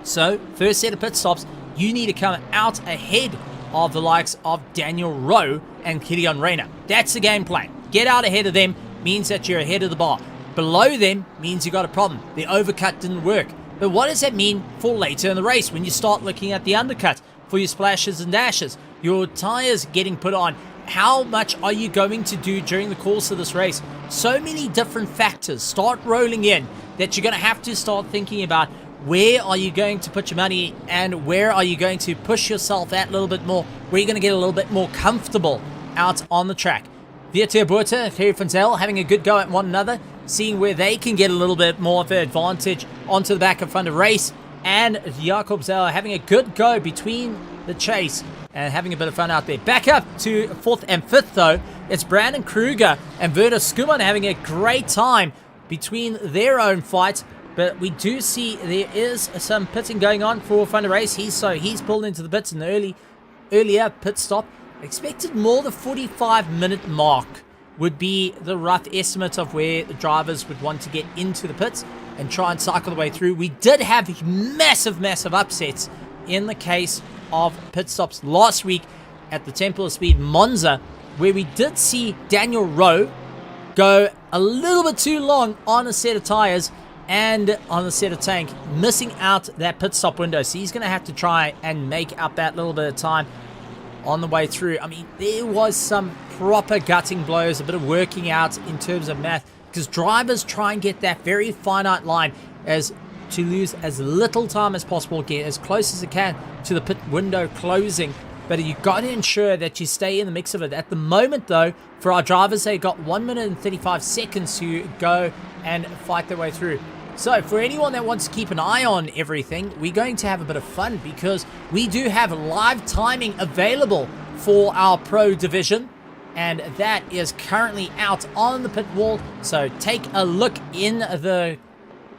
A: So, first set of pit stops, you need to come out ahead of the likes of Daniel Rowe and Gideon Rayner. That's the game plan. Get out ahead of them means that you're ahead of the bar. Below them means you got a problem. The overcut didn't work. But what does that mean for later in the race when you start looking at the undercut for your splashes and dashes? Your tires getting put on. How much are you going to do during the course of this race? So many different factors start rolling in that you're going to have to start thinking about where are you going to put your money and where are you going to push yourself at a little bit more, where you're going to get a little bit more comfortable out on the track. Vietia Buerta and Gerry Funzel having a good go at one another, seeing where they can get a little bit more of an advantage onto the back and front of race, and Jakob Zeller having a good go between the chase and having a bit of fun out there. Back up to 4th and 5th, though, it's Brandon Kruger and Werner Skuman having a great time between their own fights. But we do see there is some pitting going on for front of race. He's pulled into the pits in the earlier pit stop. Expected more the 45-minute mark would be the rough estimate of where the drivers would want to get into the pits and try and cycle the way through. We did have massive upsets in the case of pit stops last week at the Temple of Speed Monza, where we did see Daniel Rowe go a little bit too long on a set of tires and on the set of tank, missing out that pit stop window. So he's going to have to try and make up that little bit of time on the way through. I mean, there was some proper gutting blows, a bit of working out in terms of math, because drivers try and get that very finite line as to lose as little time as possible, get as close as it can to the pit window closing. But you've got to ensure that you stay in the mix of it. At the moment, though, for our drivers, they got 1 minute and 35 seconds to go and fight their way through. So for anyone that wants to keep an eye on everything, we're going to have a bit of fun because we do have live timing available for our pro division, and that is currently out on the pit wall. So take a look in the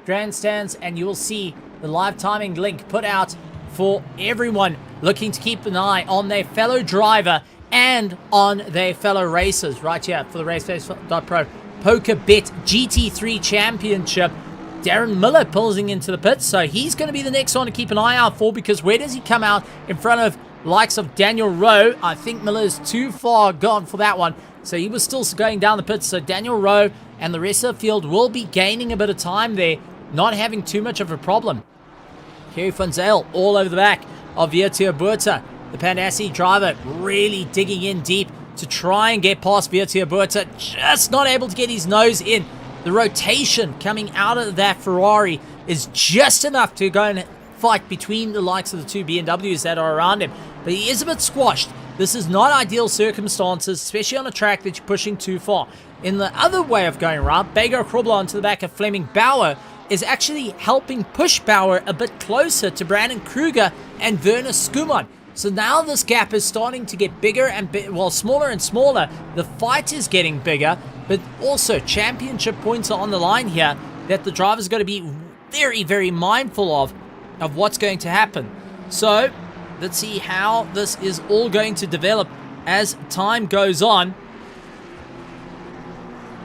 A: grandstands and you will see the live timing link put out for everyone looking to keep an eye on their fellow driver and on their fellow racers right here for the RACEFACE.PRO PokerBet GT3 Championship. Darren Miller pulling into the pits, so he's going to be the next one to keep an eye out for, because where does he come out in front of likes of Daniel Rowe? I think Miller's too far gone for that one, so he was still going down the pits. So Daniel Rowe and the rest of the field will be gaining a bit of time there, not having too much of a problem. Gerry Funzel all over the back of Vietia Buerta. The Pandassi driver really digging in deep to try and get past Vietia Buerta, just not able to get his nose in. The rotation coming out of that Ferrari is just enough to go and fight between the likes of the two BMWs that are around him. But he is a bit squashed. This is not ideal circumstances, especially on a track that you're pushing too far. In the other way of going around, Bego Krubler onto the back of Fleming Bauer is actually helping push Bauer a bit closer to Brandon Kruger and Werner Skuman. So now this gap is starting to get bigger and smaller and smaller. The fight is getting bigger, but also championship points are on the line here that the drivers got to be very mindful of what's going to happen. So let's see how this is all going to develop as time goes on.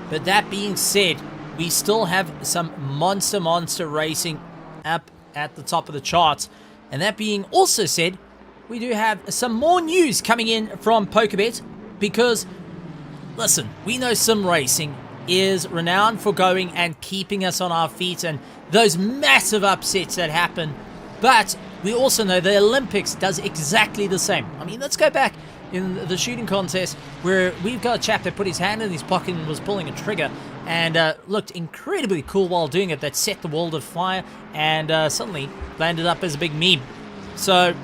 A: But that being said, we still have some monster racing up at the top of the charts. And that being also said, we do have some more news coming in from PokerBet, because listen, we know sim racing is renowned for going and keeping us on our feet and those massive upsets that happen, but we also know the Olympics does exactly the same. I mean, let's go back in the shooting contest where we've got a chap that put his hand in his pocket and was pulling a trigger and looked incredibly cool while doing it, that set the world afire and suddenly landed up as a big meme. So,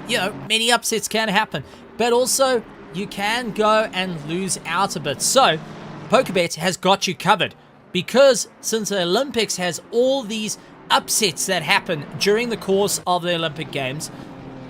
A: you know, many upsets can happen, but also you can go and lose out a bit. So PokerBet has got you covered, because since the Olympics has all these upsets that happen during the course of the Olympic Games,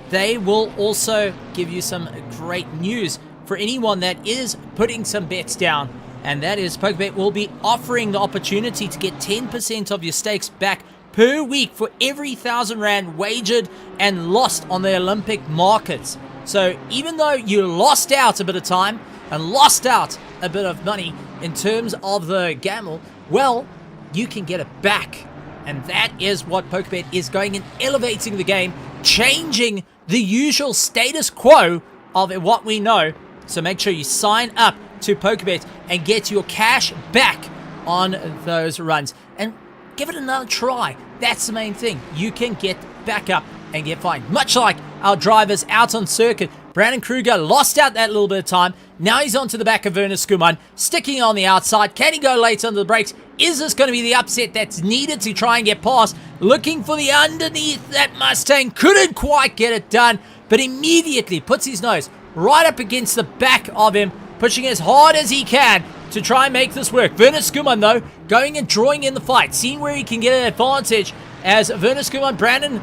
A: they will also give you some great news for anyone that is putting some bets down, and that is PokerBet will be offering the opportunity to get 10% of your stakes back per week for every 1,000 Rand wagered and lost on the Olympic markets. So even though you lost out a bit of time and lost out a bit of money in terms of the gamble, well, you can get it back. And that is what PokerBet is going and elevating the game, changing the usual status quo of what we know. So make sure you sign up to PokerBet and get your cash back on those runs. And give it another try. That's the main thing. You can get back up and get fined. Much like our drivers out on circuit. Brandon Kruger lost out that little bit of time. Now he's onto the back of Werner Skuman, sticking on the outside. Can he go late under the brakes? Is this going to be the upset that's needed to try and get past? Looking for the underneath that Mustang. Couldn't quite get it done, but immediately puts his nose right up against the back of him, pushing as hard as he can to try and make this work. Werner Skuman, though, going and drawing in the fight, seeing where he can get an advantage as Werner Skuman, Brandon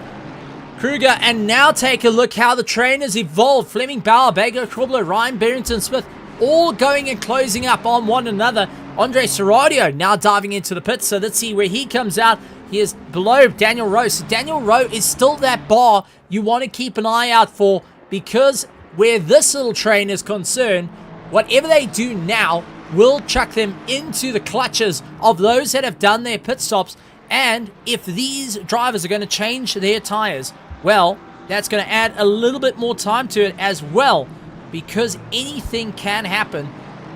A: Kruger, and now take a look how the train has evolved. Fleming Bauer, Bago Krobler, Ryan Barrington-Smith, all going and closing up on one another. Andre Serradio now diving into the pits, so let's see where he comes out. He is below Daniel Rowe. So Daniel Rowe is still that bar you want to keep an eye out for, because where this little train is concerned, whatever they do now will chuck them into the clutches of those that have done their pit stops. And if these drivers are going to change their tires, well, that's going to add a little bit more time to it as well, because anything can happen.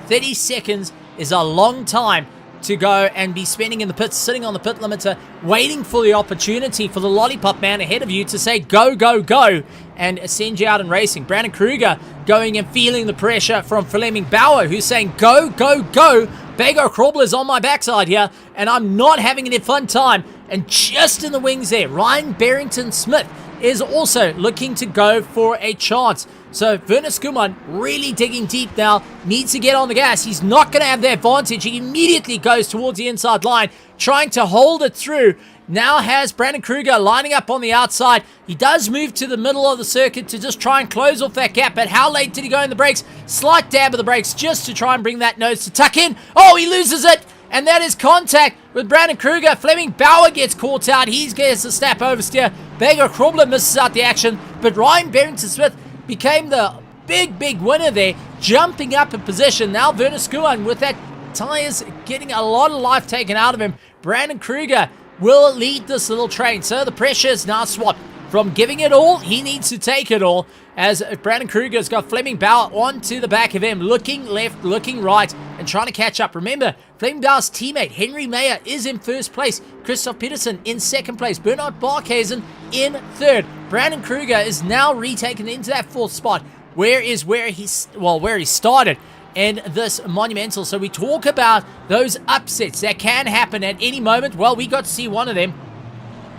A: 30 seconds is a long time to go and be spending in the pits, sitting on the pit limiter, waiting for the opportunity for the lollipop man ahead of you to say go, go, go, and send you out in racing. Brandon Kruger going and feeling the pressure from Fleming Bauer, who's saying go, go, go. Bago Krobler's on my backside here, and I'm not having a fun time. And just in the wings there, Ryan Barrington-Smith is also looking to go for a chance. So Werner Skuman really digging deep now, needs to get on the gas. He's not going to have the advantage. He immediately goes towards the inside line, trying to hold it through. Now has Brandon Kruger lining up on the outside. He does move to the middle of the circuit to just try and close off that gap, but how late did he go in the brakes? Slight dab of the brakes just to try and bring that nose to tuck in. Oh, he loses it, and that is contact with Brandon Kruger. Fleming Bauer gets caught out. He gets a snap oversteer. Bago Krobler misses out the action, but Ryan Barrington-Smith became the big winner there, jumping up in position. Now Werner Skuman with that tires getting a lot of life taken out of him. Brandon Kruger will lead this little train. So the pressure is now swapped from giving it all. He needs to take it all, as Brandon Kruger's got Fleming Bauer onto the back of him, looking left, looking right, and trying to catch up. Remember, Fleming Bauer's teammate Henry Mayer is in first place. Christoph Peterson in second place. Bernard Barkhazen in third. Brandon Kruger is now retaken into that fourth spot, where he started in this monumental. So we talk about those upsets that can happen at any moment. Well, we got to see one of them,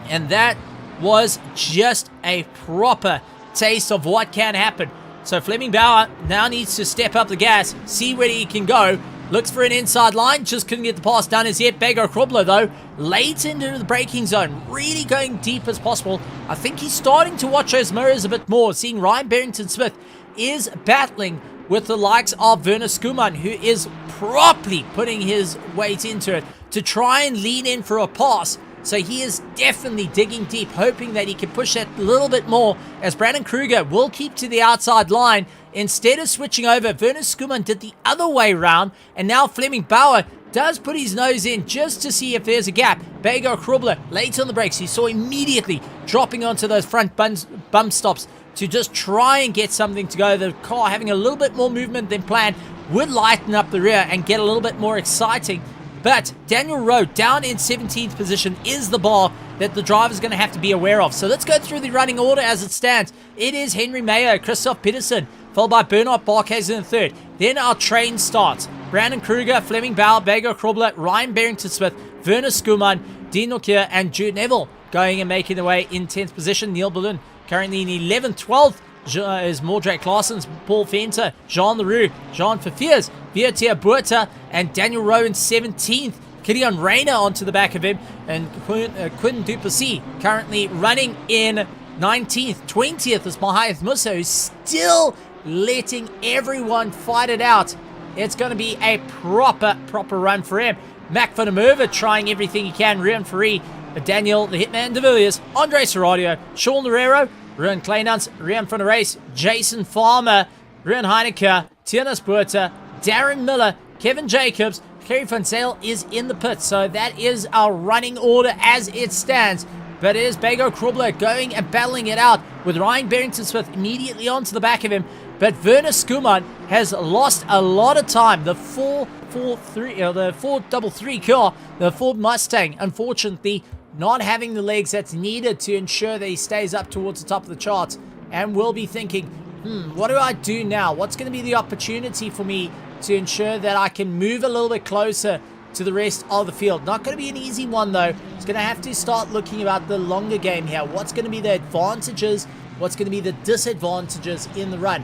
A: and that was just a proper taste of what can happen. So Fleming Bauer now needs to step up the gas, see where he can go. Looks for an inside line, just couldn't get the pass done as yet. Bago Krobler, though, late into the braking zone, really going deep as possible. I think he's starting to watch those mirrors a bit more, seeing Ryan Barrington-Smith is battling with the likes of Werner Skuman, who is properly putting his weight into it to try and lean in for a pass. So he is definitely digging deep, hoping that he can push that a little bit more, as Brandon Kruger will keep to the outside line. Instead of switching over, Werner Skuman did the other way round, and now Fleming Bauer does put his nose in just to see if there's a gap. Bago Krobler late on the brakes. You saw immediately dropping onto those front bump stops to just try and get something to go. The car having a little bit more movement than planned. would lighten up the rear and get a little bit more exciting. But Daniel Rowe down in 17th position is the bar that the driver's going to have to be aware of. So let's go through the running order as it stands. It is Henry Mayer, Christoph Peterson, followed by Bernard Barkhuizen in third. Then our train starts. Brandon Kruger, Fleming Bauer, Bago Krobler, Ryan Barrington-Smith, Werner Skuman, Dean Nokia, and Jude Neville going and making their way in 10th position. Neil Balloon currently in 11th. 12th is Mordred Claessens, Paul Fenter, Jean Leroux, Jean Fafiers, Vietia Buerta, and Daniel Rowe in 17th. Killian Rayner onto the back of him, and Quinn Duplessis currently running in 19th. 20th is Mahath Musa, who's still letting everyone fight it out. It's going to be a proper run for him. Mac van der Merwe trying everything he can. Rian Ferree, Daniel the Hitman de Villiers, Andre Serradio, Sean Loureiro, Ruan Kleinans, Rian van der Race, Jason Farmer, Rian Heineke, Tiernas Buerta, Darren Miller, Kevin Jacobs, Kerry Van Zale is in the pit. So that is our running order as it stands. But it is Bago Krobler going and battling it out with Ryan Barrington-Smith immediately onto the back of him. But Werner Skuman has lost a lot of time. The 433 car, the Ford Mustang, unfortunately, not having the legs that's needed to ensure that he stays up towards the top of the charts. And will be thinking, what do I do now? What's going to be the opportunity for me to ensure that I can move a little bit closer to the rest of the field? Not going to be an easy one, though. It's going to have to start looking about the longer game here. What's going to be the advantages? What's going to be the disadvantages in the run?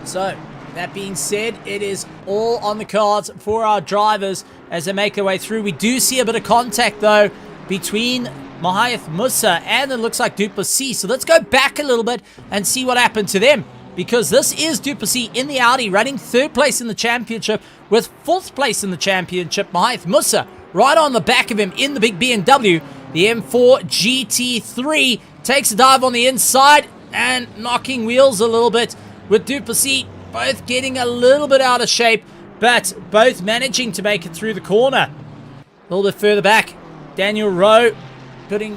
A: So, that being said, it is all on the cards for our drivers as they make their way through. We do see a bit of contact, though, between Mahath Musa and it looks like Duplessis. So let's go back a little bit and see what happened to them. Because this is Duplessis in the Audi running 3rd place in the championship with 4th place in the championship. Mahath Musa right on the back of him in the big BMW. The M4 GT3 takes a dive on the inside and knocking wheels a little bit with Duplessis both getting a little bit out of shape, but both managing to make it through the corner. A little bit further back, Daniel Rowe putting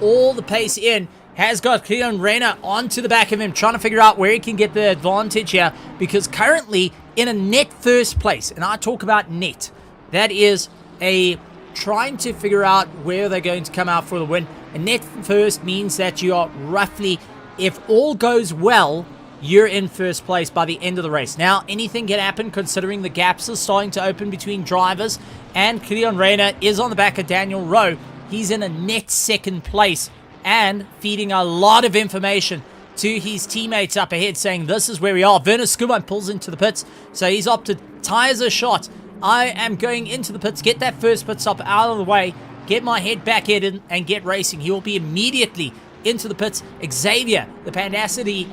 A: all the pace in. Has got Cleon Reyna onto the back of him, trying to figure out where he can get the advantage here, because currently in a net first place, and I talk about net, that is a trying to figure out where they're going to come out for the win. A net first means that you are roughly, if all goes well, you're in first place by the end of the race. Now, anything can happen considering the gaps are starting to open between drivers, and Cleon Reyna is on the back of Daniel Rowe. He's in a net second place, and feeding a lot of information to his teammates up ahead, saying this is where we are. Werner Skuman pulls into the pits, so he's opted, tires a shot. I am going into the pits, get that first pit stop out of the way, get my head back in and get racing. He will be immediately into the pits. Xavier, the Pandacity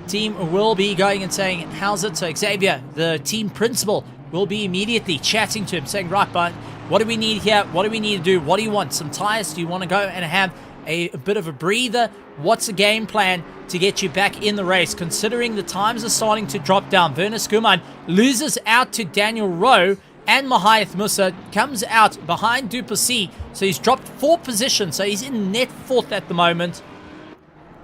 A: team, will be going and saying, how's it? So Xavier, the team principal, will be immediately chatting to him, saying, right, bud, what do we need here? What do we need to do? What do you want? Some tires? Do you want to go and have a bit of a breather? What's the game plan to get you back in the race, considering the times are starting to drop down? Werner Skuman loses out to Daniel Rowe, and Mahath Musa comes out behind Duplessis, so he's dropped 4 positions, so he's in net 4th at the moment,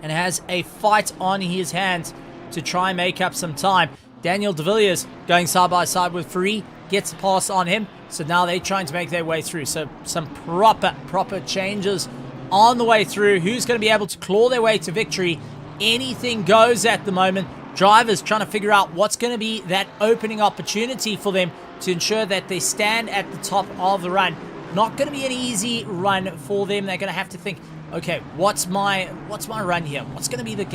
A: and has a fight on his hands to try and make up some time. Daniel de Villiers going side by side with Ferree, gets the pass on him, so now they're trying to make their way through. So some proper changes on the way through. Who's going to be able to claw their way to victory? Anything goes at the moment. Drivers trying to figure out what's going to be that opening opportunity for them to ensure that they stand at the top of the run. Not going to be an easy run for them. They're going to have to think, okay, what's my run here? What's going to be the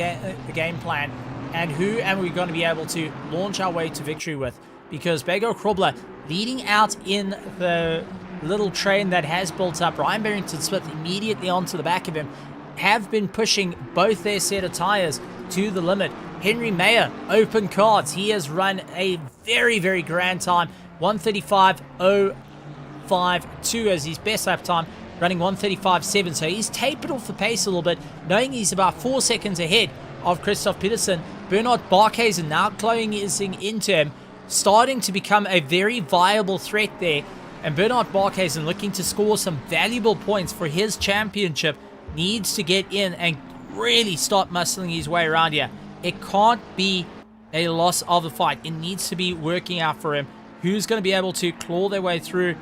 A: game plan? And who am we going to be able to launch our way to victory with? Because Bago Krobler leading out in the little train that has built up. Ryan Barrington-Smith immediately onto the back of him, have been pushing both their set of tires to the limit. Henry Mayer, open cards. He has run a very grand time. 1:35.052 as his best lap time, running 1:35.7. So he's tapered off the pace a little bit, knowing he's about 4 seconds ahead of Christoph Peterson. Bernard Barkhuizen now closing into him, starting to become a very viable threat there. And Bernard Barkhuizen, looking to score some valuable points for his championship, needs to get in and really start muscling his way around here. It can't be a loss of the fight. It needs to be working out for him. Who's going to be able to claw their way through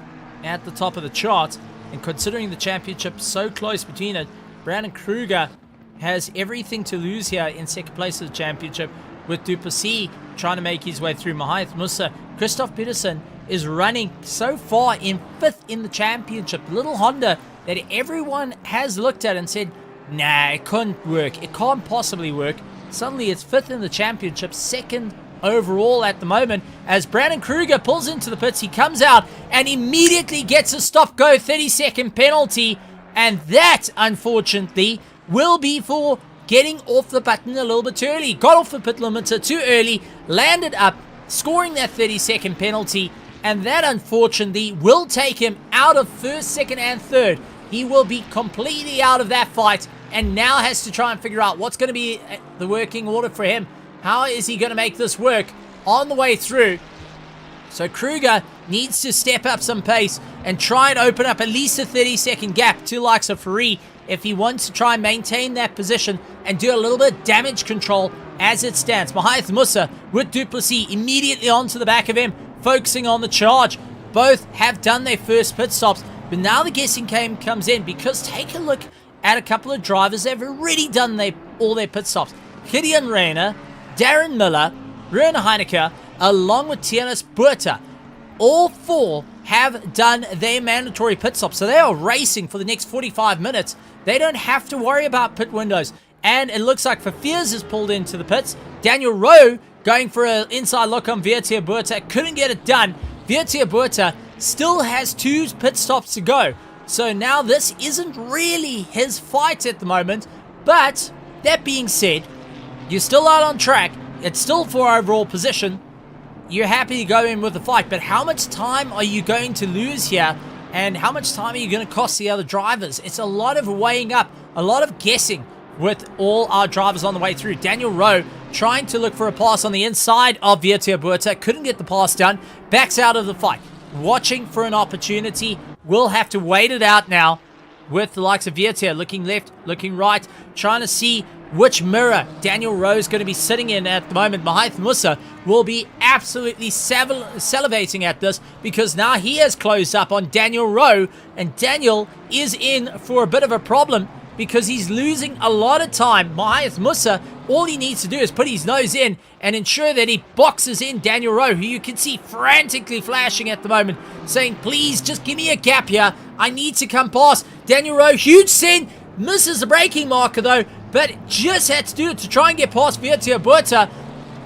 A: at the top of the charts? And considering the championship so close between it, Brandon Kruger has everything to lose here in second place of the championship, with Duplessis trying to make his way through. Mahath Musa, Christoph Peterson is running so far in 5th in the championship. Little Honda that everyone has looked at and said, nah, it couldn't work. It can't possibly work. Suddenly it's 5th in the championship, 2nd overall at the moment. As Brandon Kruger pulls into the pits, he comes out and immediately gets a stop-go 30-second penalty. And that, unfortunately, will be for getting off the button a little bit too early. Got off the pit limiter too early, landed up, scoring that 30-second penalty. And that, unfortunately, will take him out of 1st, 2nd, and 3rd. He will be completely out of that fight and now has to try and figure out what's going to be the working order for him. How is he going to make this work on the way through? So Kruger needs to step up some pace and try and open up at least a 30-second gap to likes of Free if he wants to try and maintain that position and do a little bit of damage control as it stands. Mahath Musa with Duplessis immediately onto the back of him, focusing on the charge. Both have done their first pit stops, but now the guessing game comes in because take a look at a couple of drivers that have already done all their pit stops. Gideon Rayner, Darren Miller, Ruben Heineke, along with Tianis Buerta. All 4 have done their mandatory pit stops, so they are racing for the next 45 minutes. They don't have to worry about pit windows. And it looks like Fafirs has pulled into the pits. Daniel Rowe going for an inside look on Viertia Buerta. Couldn't get it done. Viertia Buerta still has 2 pit stops to go. So now this isn't really his fight at the moment. But that being said, you're still out on track. It's still 4 overall position. You're happy to go in with the fight. But how much time are you going to lose here? And how much time are you going to cost the other drivers? It's a lot of weighing up, a lot of guessing with all our drivers on the way through. Daniel Rowe trying to look for a pass on the inside of Viertia Buerta. Couldn't get the pass done. Backs out of the fight. Watching for an opportunity. We'll have to wait it out now with the likes of Viertia looking left, looking right, trying to see which mirror Daniel Rowe is going to be sitting in at the moment. Mahath Musa will be absolutely salivating at this because now he has closed up on Daniel Rowe, and Daniel is in for a bit of a problem because he's losing a lot of time. Mahath Musa, all he needs to do is put his nose in and ensure that he boxes in Daniel Rowe, who you can see frantically flashing at the moment, saying, please, just give me a gap here. I need to come past. Daniel Rowe, huge sin, misses the braking marker though, but just had to do it to try and get past Viertia Buerta.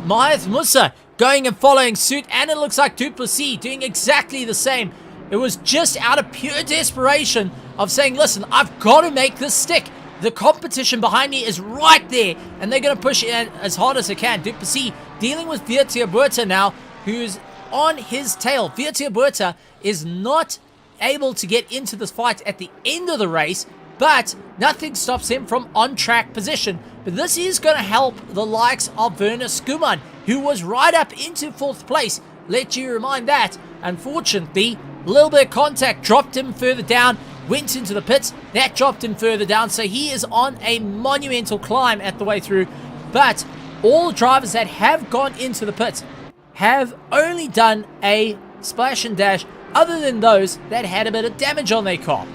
A: Mahath Musa going and following suit, and it looks like Duplessis doing exactly the same. It was just out of pure desperation of saying, listen, I've got to make this stick. The competition behind me is right there, and they're going to push it as hard as they can. Duplessis dealing with Viertia Buerta now, who's on his tail. Viertia Buerta is not able to get into this fight at the end of the race, but nothing stops him from on-track position. But this is going to help the likes of Werner Skuman, who was right up into 4th place. Let you remind that. Unfortunately, a little bit of contact dropped him further down, went into the pits. That dropped him further down, so he is on a monumental climb at the way through. But all drivers that have gone into the pits have only done a splash and dash, other than those that had a bit of damage on their car.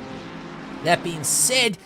A: That being said,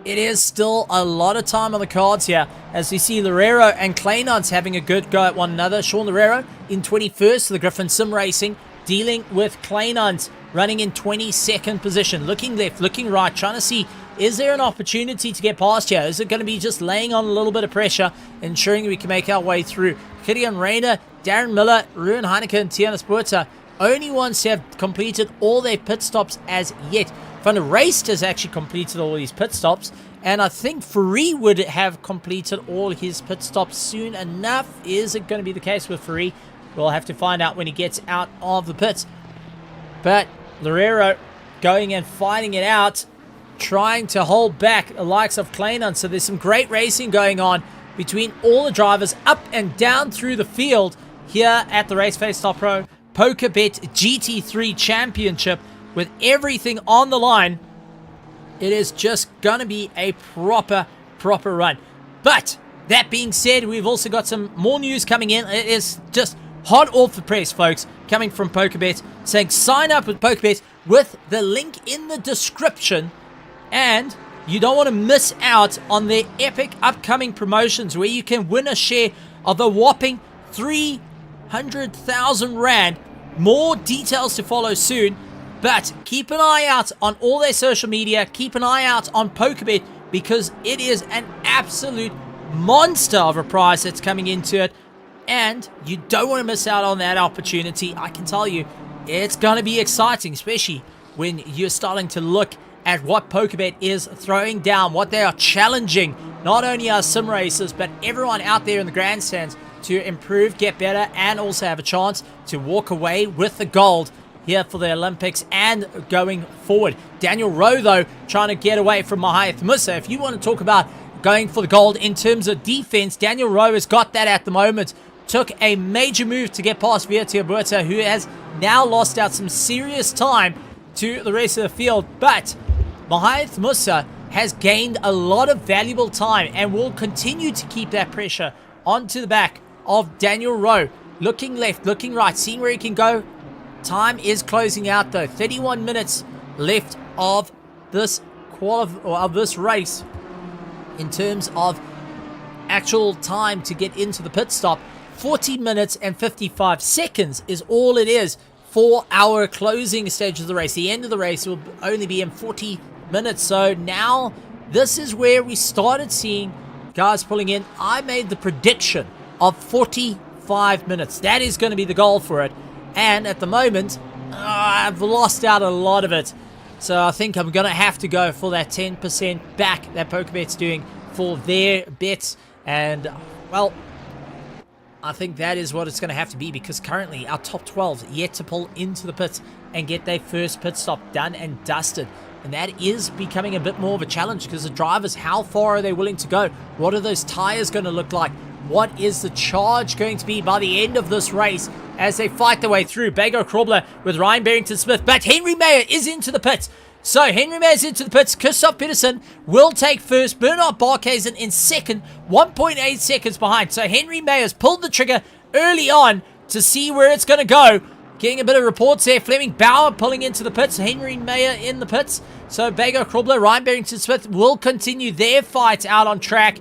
A: it is still a lot of time on the cards here, as we see Loureiro and Kleinans having a good go at one another. Sean Loureiro in 21st for the Griffin Sim Racing, dealing with Kleinans running in 22nd position, looking left, looking right, trying to see, is there an opportunity to get past here? Is it going to be just laying on a little bit of pressure, ensuring we can make our way through? Gideon Rayner, Darren Miller, Ruben Heineke, and Tianis Buerta, only ones to have completed all their pit stops as yet. Van der Raced has actually completed all these pit stops, and I think Free would have completed all his pit stops soon enough. Is it going to be the case with Free? We'll have to find out when he gets out of the pits. But Loureiro going and fighting it out, trying to hold back the likes of Kleinan. So there's some great racing going on between all the drivers up and down through the field here at the RACEFACE.PRO PokerBet GT3 Championship. With everything on the line, it is just going to be a proper run. But That being said, we've also got some more news coming in. It is just hot off the press, folks, coming from PokerBet, saying sign up with PokerBet with the link in the description, and you don't want to miss out on their epic upcoming promotions where you can win a share of a whopping 300,000 Rand. More details to follow soon, but keep an eye out on all their social media. Keep an eye out on PokerBet because it is an absolute monster of a prize that's coming into it, and you don't want to miss out on that opportunity. I can tell you, it's going to be exciting, especially when you're starting to look at what PokerBet is throwing down, what they are challenging, not only our sim racers, but everyone out there in the grandstands to improve, get better, and also have a chance to walk away with the gold here for the Olympics and going forward. Daniel Rowe, though, trying to get away from Mahath Musa. If you want to talk about going for the gold in terms of defense, Daniel Rowe has got that at the moment. Took a major move to get past revved, who has now lost out some serious time to the rest of the field. But Mahath Musa has gained a lot of valuable time and will continue to keep that pressure onto the back of Daniel Rowe. Looking left, looking right, seeing where he can go. Time is closing out, though. 31 minutes left of this race. In terms of actual time to get into the pit stop, 40 minutes and 55 seconds is all it is for our closing stage of the race. The end of the race will only be in 40 minutes. So now this is where we started seeing guys pulling in. I made the prediction of 45 minutes. That is going to be the goal for it. And at the moment, I've lost out a lot of it. So I think I'm going to have to go for that 10% back that PokerBet's doing for their bets. And, well, I think that is what it's going to have to be, because currently our top 12 yet to pull into the pits and get their first pit stop done and dusted. And that is becoming a bit more of a challenge, because the drivers, how far are they willing to go? What are those tires going to look like? What is the charge going to be by the end of this race as they fight their way through? Bago Krobler with Ryan Barrington-Smith, but Henry Meyer is into the pits. So Henry Meyer's into the pits. Christoph Peterson will take first. Bernard Barkhuizen in second, 1.8 seconds behind. So Henry Meyer's pulled the trigger early on to see where it's going to go. Getting a bit of reports there. Fleming Bauer pulling into the pits. Henry Meyer in the pits. So Bago Krobler, Ryan Barrington-Smith will continue their fight out on track.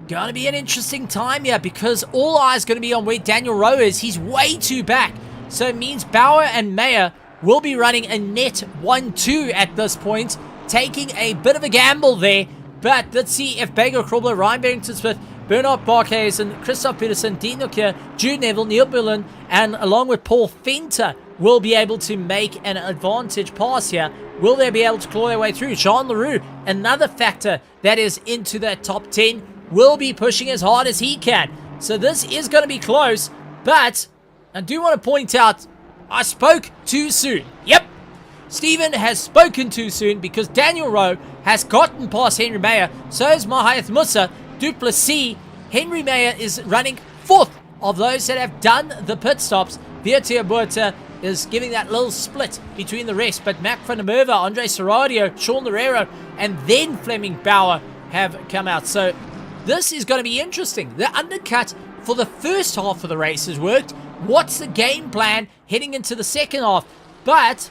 A: Going to be an interesting time here, because all eyes going to be on where Daniel Rowe is. He's way too back. So it means Bauer and Meyer will be running a net 1-2 at this point. Taking a bit of a gamble there. But let's see if Bago Krobler, Ryan Barrington-Smith, Bernard Barkhuizen, Christoph Peterson, Dean Nokia, Jude Neville, Neil Berlin, and along with Paul Fenter will be able to make an advantage pass here. Will they be able to claw their way through? Jean Leroux, another factor that is into that top 10, will be pushing as hard as he can. So this is going to be close, but I do want to point out, I spoke too soon. Yep, Stephen has spoken too soon, because Daniel Rowe has gotten past Henry Meyer. So is Mahath Musa. Duplessis. Henry Meyer is running fourth of those that have done the pit stops. Viertia is giving that little split between the rest, but Mac van der Merwe, Andre Serradio, Sean Lerero, and then Fleming Bauer have come out. So this is going to be interesting. The undercut for the first half of the race has worked. What's the game plan heading into the second half? But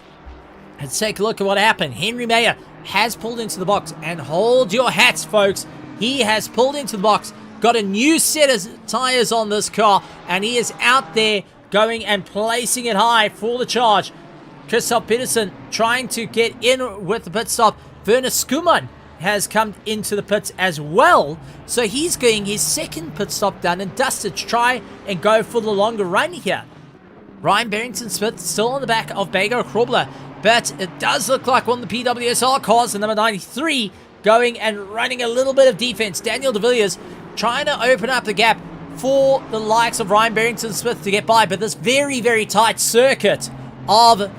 A: let's take a look at what happened. Henry Meyer has pulled into the box, and hold your hats, folks. He has pulled into the box, got a new set of tires on this car, and he is out there going and placing it high for the charge. Christoph Peterson trying to get in with the pit stop. Werner Skuman has come into the pits as well. So he's getting his second pit stop done and dusted to try and go for the longer run here. Ryan Barrington-Smith still on the back of Bago Krobler, but it does look like one of the PWSR cars, the number 93, going and running a little bit of defense. Daniel de Villiers trying to open up the gap for the likes of Ryan Barrington-Smith to get by, but this very, very tight circuit of the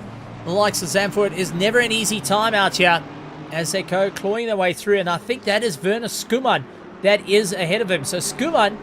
A: likes of Zandvoort is never an easy time out here as they go clawing their way through, and I think that is Werner Skuman that is ahead of him. So Skuman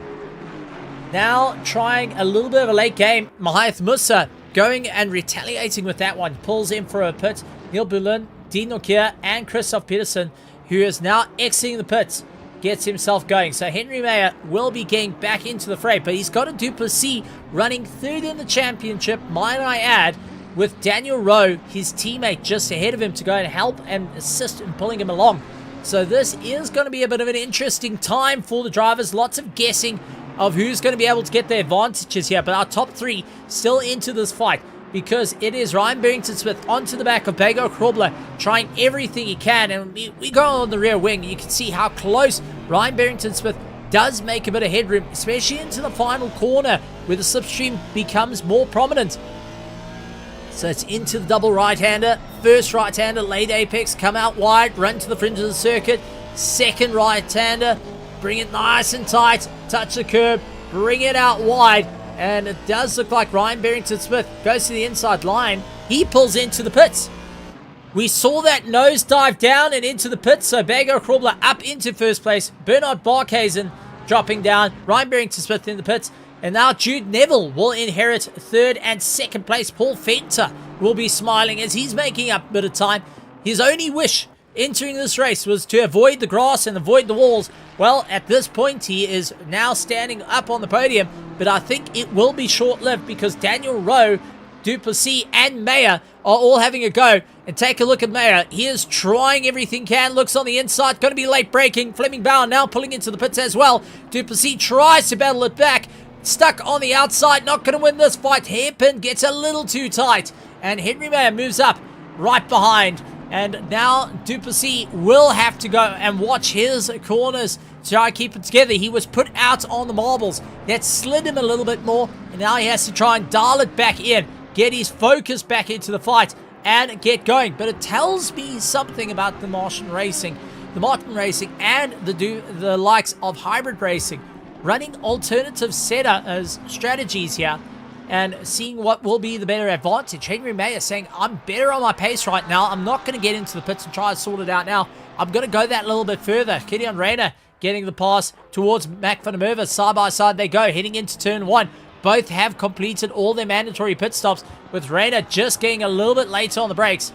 A: now trying a little bit of a late game. Mahath Musa going and retaliating with that one. Pulls in for a pit. Neil Berlin, Dean Nokia, and Christoph Peterson, who is now exiting the pits. gets himself going. So Henry Mayer will be getting back into the fray, but he's got a Duplessis running third in the championship, might I add, with Daniel Rowe, his teammate, just ahead of him to go and help and assist in pulling him along. So this is going to be a bit of an interesting time for the drivers. Lots of guessing of who's going to be able to get the advantages here, but our top three still into this fight, because it is Ryan Barrington-Smith onto the back of Bago Krobler, trying everything he can, and we go on the rear wing. You can see how close Ryan Barrington-Smith does make a bit of headroom, especially into the final corner, where the slipstream becomes more prominent. So it's into the double right-hander, first right-hander, late apex, come out wide, run to the fringe of the circuit, second right-hander, bring it nice and tight, touch the curb, bring it out wide. And it does look like Ryan Barrington-Smith goes to the inside line. He pulls into the pits. We saw that nose dive down and into the pits. So Bago Krobler up into first place. Bernard Barkhuizen dropping down. Ryan Barrington-Smith in the pits. And now Jude Neville will inherit third and second place. Paul Fenter will be smiling as he's making up a bit of time. His only wish entering this race was to avoid the grass and avoid the walls. Well, at this point, he is now standing up on the podium, but I think it will be short-lived because Daniel Rowe, Duplessis, and Mayer are all having a go. And take a look at Mayer. He is trying everything he can. Looks on the inside. Going to be late braking. Fleming Bauer now pulling into the pits as well. Duplessis tries to battle it back. Stuck on the outside. Not going to win this fight. Hairpin gets a little too tight. And Henry Mayer moves up right behind. And now Duplessis will have to go and watch his corners to try and keep it together. He was put out on the marbles. That slid him a little bit more. And now he has to try and dial it back in. Get his focus back into the fight and get going. But it tells me something about the Martian Racing. The Martin Racing and the likes of Hybrid Racing. Running alternative strategies here. And seeing what will be the better advantage. Henry Mayer saying, I'm better on my pace right now. I'm not going to get into the pits and try to sort it out now. I'm going to go that little bit further. Gideon Rayner getting the pass towards Mac van der Merwe. Side by side they go, heading into turn one. Both have completed all their mandatory pit stops, with Rayner just getting a little bit later on the brakes.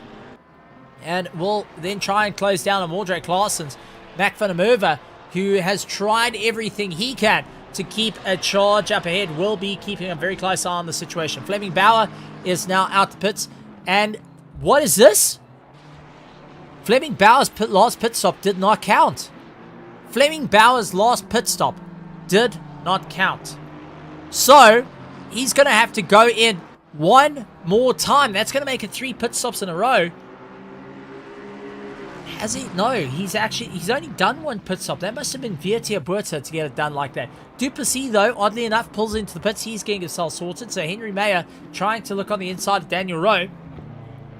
A: And will then try and close down on Mordred Claessen's Mac van der Merwe, who has tried everything he can to keep a charge up ahead, will be keeping a very close eye on the situation. Fleming Bauer is now out the pits. And what is this? Fleming Bauer's last pit stop did not count. Fleming Bauer's last pit stop did not count. So, he's going to have to go in one more time. That's going to make it 3 pit stops in a row. Has he? No, he's only done 1 pit stop. That must have been Vietia Buerta to get it done like that. Duplessis, though, oddly enough, pulls into the pits. He's getting himself sorted. So Henry Mayer trying to look on the inside of Daniel Rowe,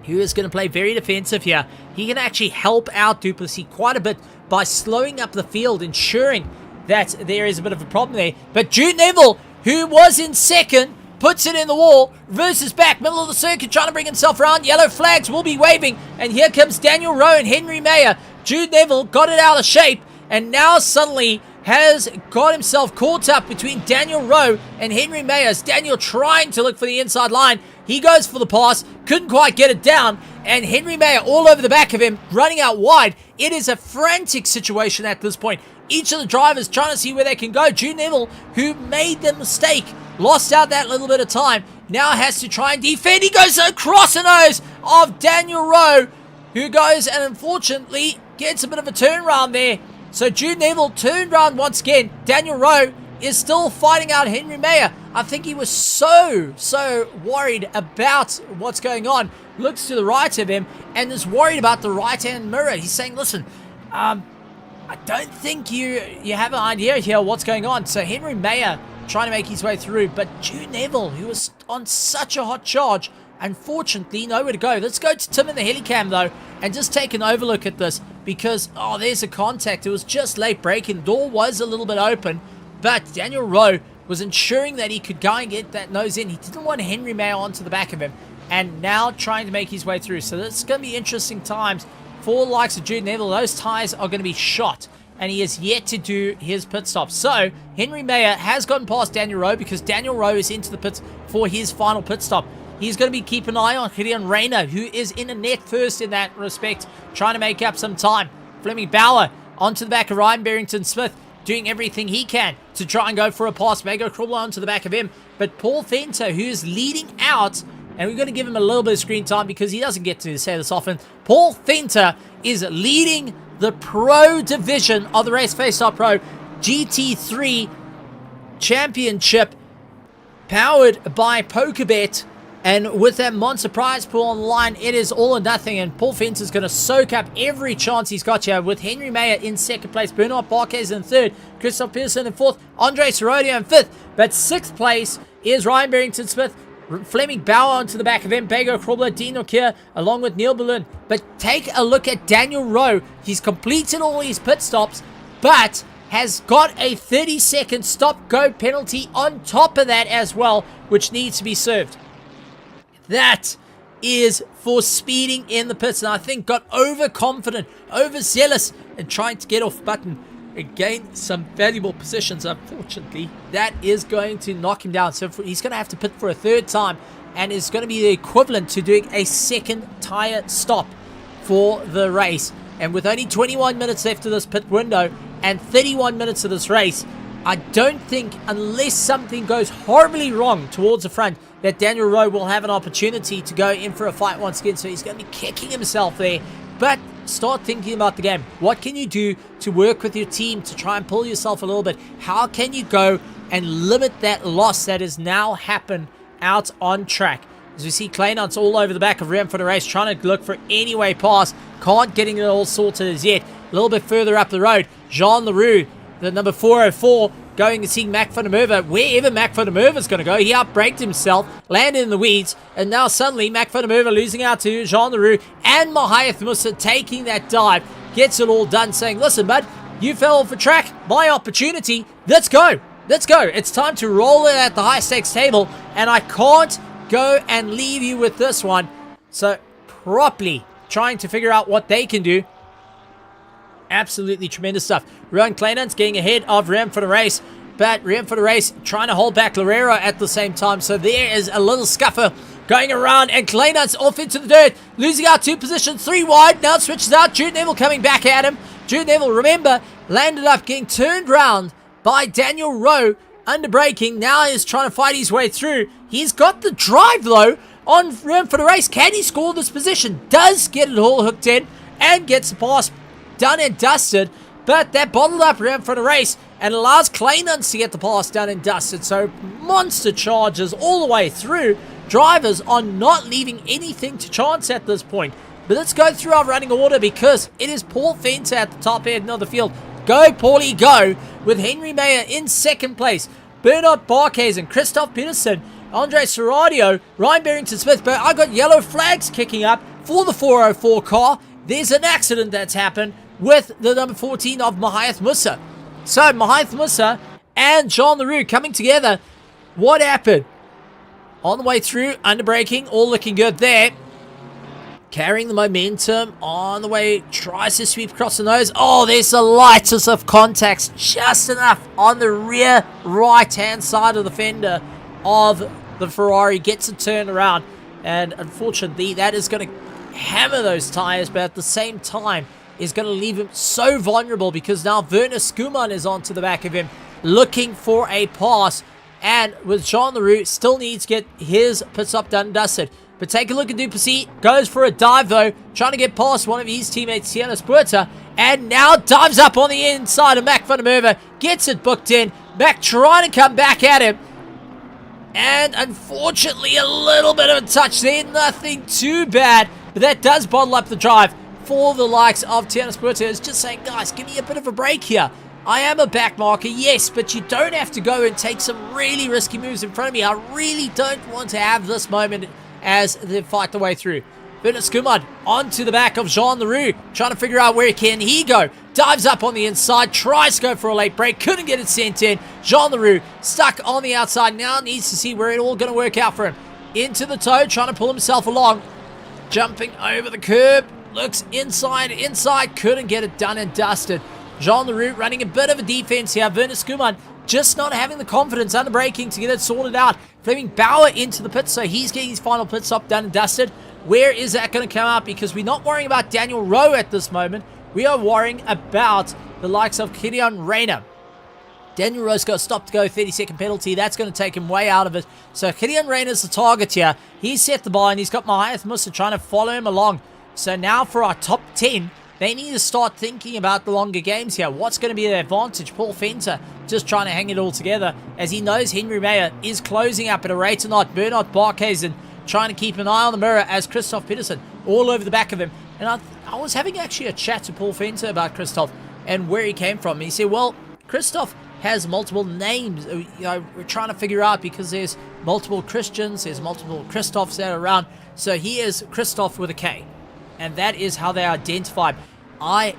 A: who is going to play very defensive here. He can actually help out Duplessis quite a bit by slowing up the field, ensuring that there is a bit of a problem there. But Jude Neville, who was in second, puts it in the wall, reverses back, middle of the circuit, trying to bring himself around. Yellow flags will be waving, and here comes Daniel Rowe and Henry Mayer. Jude Neville got it out of shape, and now suddenly has got himself caught up between Daniel Rowe and Henry Mayer. Daniel trying to look for the inside line. He goes for the pass, couldn't quite get it down, and Henry Mayer all over the back of him, running out wide. It is a frantic situation at this point. Each of the drivers trying to see where they can go. Jude Neville, who made the mistake, lost out that little bit of time, now has to try and defend. He goes across the nose of Daniel Rowe, who goes and unfortunately gets a bit of a turnaround there. So Jude Neville turned around once again. Daniel Rowe is still fighting out Henry Mayer. I think he was so worried about what's going on. Looks to the right of him and is worried about the right-hand mirror. He's saying, listen, I don't think you have an idea here what's going on. So Henry Mayer trying to make his way through, but Jude Neville, who was on such a hot charge, unfortunately nowhere to go. Let's go to Tim in the helicam though and just take an overlook at this, because there's a contact. It was just late braking. The door was a little bit open, but Daniel Rowe was ensuring that he could go and get that nose in. He didn't want Henry Mayer onto the back of him, and now trying to make his way through. So it's going to be interesting times for the likes of Jude Neville. Those tires are going to be shot, and he is yet to do his pit stop. So Henry Mayer has gotten past Daniel Rowe, because Daniel Rowe is into the pits for his final pit stop. He's going to be keeping an eye on Gideon Rayner, who is in a net first in that respect, trying to make up some time. Fleming Bauer onto the back of Ryan Barrington-Smith, doing everything he can to try and go for a pass. Mega Crawler onto the back of him. But Paul Fenter, who is leading out, and we're going to give him a little bit of screen time because he doesn't get to say this often. Paul Fenter is leading the pro division of the RACEFACE.PRO GT3 Championship, powered by PokerBet. And with that monster prize pool on the line, it is all or nothing. And Paul Fenter is going to soak up every chance he's got here, with Henry Mayer in second place, Bernard Barquez in third, Christoph Pearson in fourth, Andre Sorodio in fifth. But sixth place is Ryan Barrington-Smith, Fleming Bauer onto the back of him, Bego Krobler, Dino Kier, along with Neil Balloon. But take a look at Daniel Rowe. He's completed all his pit stops, but has got a 30-second stop-go penalty on top of that as well, which needs to be served. That is for speeding in the pits, and I think got overconfident, overzealous, and trying to get off button and gain some valuable positions. Unfortunately, that is going to knock him down. So he's going to have to pit for a third time, and it's going to be the equivalent to doing a second tire stop for the race. And with only 21 minutes left of this pit window and 31 minutes of this race, I don't think, unless something goes horribly wrong towards the front, that Daniel Rowe will have an opportunity to go in for a fight once again. So he's going to be kicking himself there. But start thinking about the game. What can you do to work with your team to try and pull yourself a little bit? How can you go and limit that loss that has now happened out on track? As we see Kleinart's all over the back of Rem for the race, trying to look for any way past. Can't getting it all sorted as yet. A little bit further up the road, Jean Leroux, the number 404, going to see Mac van der Merwe. Wherever Mac van der Merwe is going to go, he outbraked himself, landed in the weeds, and now suddenly Mac van der Merwe losing out to Jean Leroux, and Mahayath Musa taking that dive, gets it all done, saying, listen, bud, you fell off a track, my opportunity, let's go, let's go. It's time to roll it at the high stakes table, and I can't go and leave you with this one. So properly trying to figure out what they can do. Absolutely tremendous stuff. Rowan Kleinart's getting ahead of Rem for the race, but Rem for the race trying to hold back Lorero at the same time. So there is a little scuffle going around, and Kleinart's off into the dirt, losing out 2 positions, 3 wide. Now switches out. Jude Neville coming back at him. Jude Neville, remember, landed up getting turned round by Daniel Rowe under braking. Now he's trying to fight his way through. He's got the drive though on Rem for the race. Can he score this position? Does get it all hooked in and gets the pass done and dusted, but that bottled up Rem for the race and allows Kleinart's to get the pass done and dusted. So monster charges all the way through. Drivers are not leaving anything to chance at this point. But let's go through our running order, because it is Paul Fenter at the top end of the field. Go, Paulie, go, with Henry Mayer in second place, Bernard Barquez and Christoph Peterson, Andre Sorodio, Ryan Barrington-Smith. But I got yellow flags kicking up for the 404 car. There's an accident that's happened with the number 14 of Mahayath Musa. So Mahayath Musa and Jean Leroux coming together. What happened? On the way through, under braking, all looking good there. Carrying the momentum on the way, tries to sweep across the nose. Oh, there's the lightest of contacts, just enough on the rear right-hand side of the fender of the Ferrari. Gets it turned around, and unfortunately, that is going to hammer those tires, but at the same time, is going to leave him so vulnerable, because now Werner Skuman is onto the back of him, looking for a pass. And with Jean Leroux, still needs to get his pit stop done and dusted. But take a look at Duplessis, goes for a dive though, trying to get past one of his teammates, Tiana Spuerta, and now dives up on the inside of Mac van der Merwe, gets it booked in. Mac trying to come back at him, and unfortunately a little bit of a touch there, nothing too bad, but that does bottle up the drive for the likes of Tiana Spuerta. Is just saying, guys, give me a bit of a break here. I am a back marker, yes, but you don't have to go and take some really risky moves in front of me. I really don't want to have this moment as they fight the way through. Bernard Skumad onto the back of Jean Leroux, trying to figure out where can he go. Dives up on the inside, tries to go for a late break, couldn't get it sent in. Jean Leroux stuck on the outside, now needs to see where it all going to work out for him. Into the toe, trying to pull himself along. Jumping over the curb, looks inside, couldn't get it done and dusted. Jean Leroux running a bit of a defense here. Werner Skuman just not having the confidence under braking to get it sorted out. Fleming Bauer into the pit, so he's getting his final pit stop done and dusted. Where is that going to come out? Because we're not worrying about Daniel Rowe at this moment. we are worrying about the likes of Gideon Reyna. Daniel Rose got stopped to go, 30-second penalty. That's going to take him way out of it. So Gideon Reyna's the target here. He's set the bar, and he's got Mahath Musa trying to follow him along. So now for our top 10, they need to start thinking about the longer games here. What's going to be the advantage? Paul Fenter just trying to hang it all together as he knows Henry Mayer is closing up at a rate or not. Bernard Barkhuizen trying to keep an eye on the mirror as Christoph Peterson all over the back of him. And I was having actually a chat to Paul Fenter about Christoph and where he came from. He said, well, Christoph has multiple names. You know, we're trying to figure out because there's multiple Christians, there's multiple Christophs that are around. So he is Christoph with a K. And that is how they identify him. I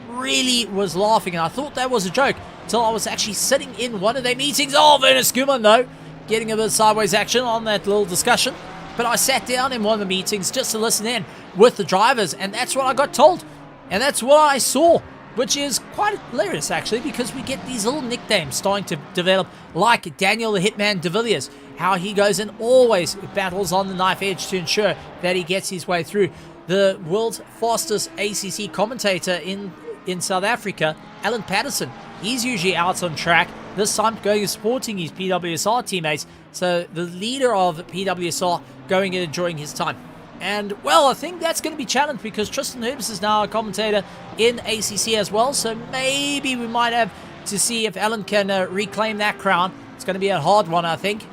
A: really was laughing, and I thought that was a joke until I was actually sitting in one of their meetings. Oh, Werner Skuman, though, getting a bit of sideways action on that little discussion. But I sat down in one of the meetings just to listen in with the drivers, and that's what I got told. And that's what I saw, which is quite hilarious, actually, because we get these little nicknames starting to develop, like Daniel the Hitman de Villiers, how he goes and always battles on the knife edge to ensure that he gets his way through. The world's fastest ACC commentator in South Africa, Alan Patterson, he's usually out on track. This time going and supporting his PWSR teammates. So the leader of PWSR going and enjoying his time. And, well, I think that's going to be challenged because Tristan Herbst is now a commentator in ACC as well. So maybe we might have to see if Alan can reclaim that crown. It's going to be a hard one, I think.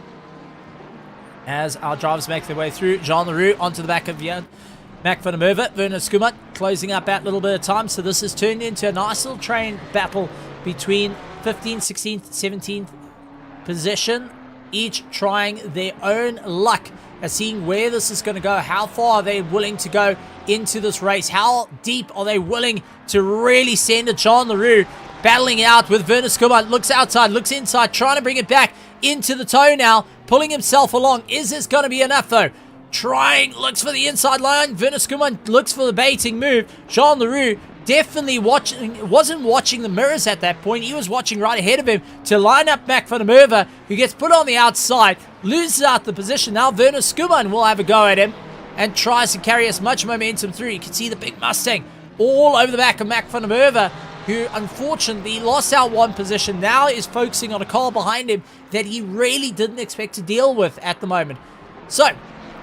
A: As our drivers make their way through, Jean Leroux onto the back of Mac van der Merwe, Werner Skuman closing up that little bit of time. So this has turned into a nice little train battle between 15th, 16th, 17th position, each trying their own luck at seeing where this is going to go. How far are they willing to go into this race? How deep are they willing to really send it? Jean Leroux battling it out with Werner Skuman. Looks outside, looks inside, trying to bring it back into the toe now, pulling himself along. Is this going to be enough though? Trying, looks for the inside line. Werner Skuman looks for the baiting move. Jean Leroux definitely wasn't watching the mirrors at that point. He was watching right ahead of him to line up Mac van der Merwe, who gets put on the outside, loses out the position. Now Werner Skuman will have a go at him and tries to carry as much momentum through. You can see the big Mustang all over the back of Mac van der Merwe, who unfortunately lost out one position. Now is focusing on a car behind him that he really didn't expect to deal with at the moment. So,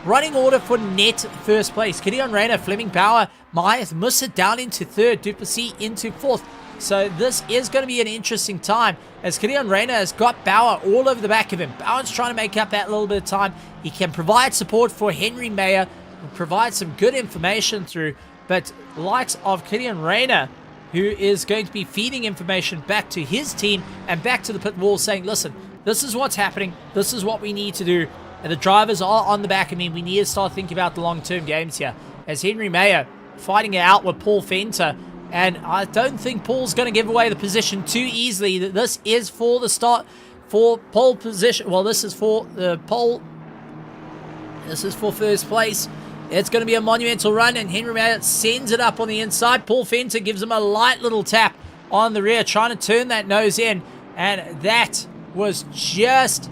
A: running order for net first place. Gideon Reyna, Fleming Bauer, Mahath Musa down into third, Duplessis into fourth. So this is going to be an interesting time as Gideon Reyna has got Bauer all over the back of him. Bauer's trying to make up that little bit of time. He can provide support for Henry Mayer, provide some good information through, but likes of Gideon Reyna, who is going to be feeding information back to his team and back to the pit wall saying, listen, this is what's happening. This is what we need to do. And the drivers are on the back of me. We need to start thinking about the long-term games here. As Henry Mayer fighting it out with Paul Fenter. And I don't think Paul's going to give away the position too easily. This is for the start, for pole position. Well, this is for the pole. This is for first place. It's going to be a monumental run. And Henry Mayer sends it up on the inside. Paul Fenter gives him a light little tap on the rear, trying to turn that nose in. And that was just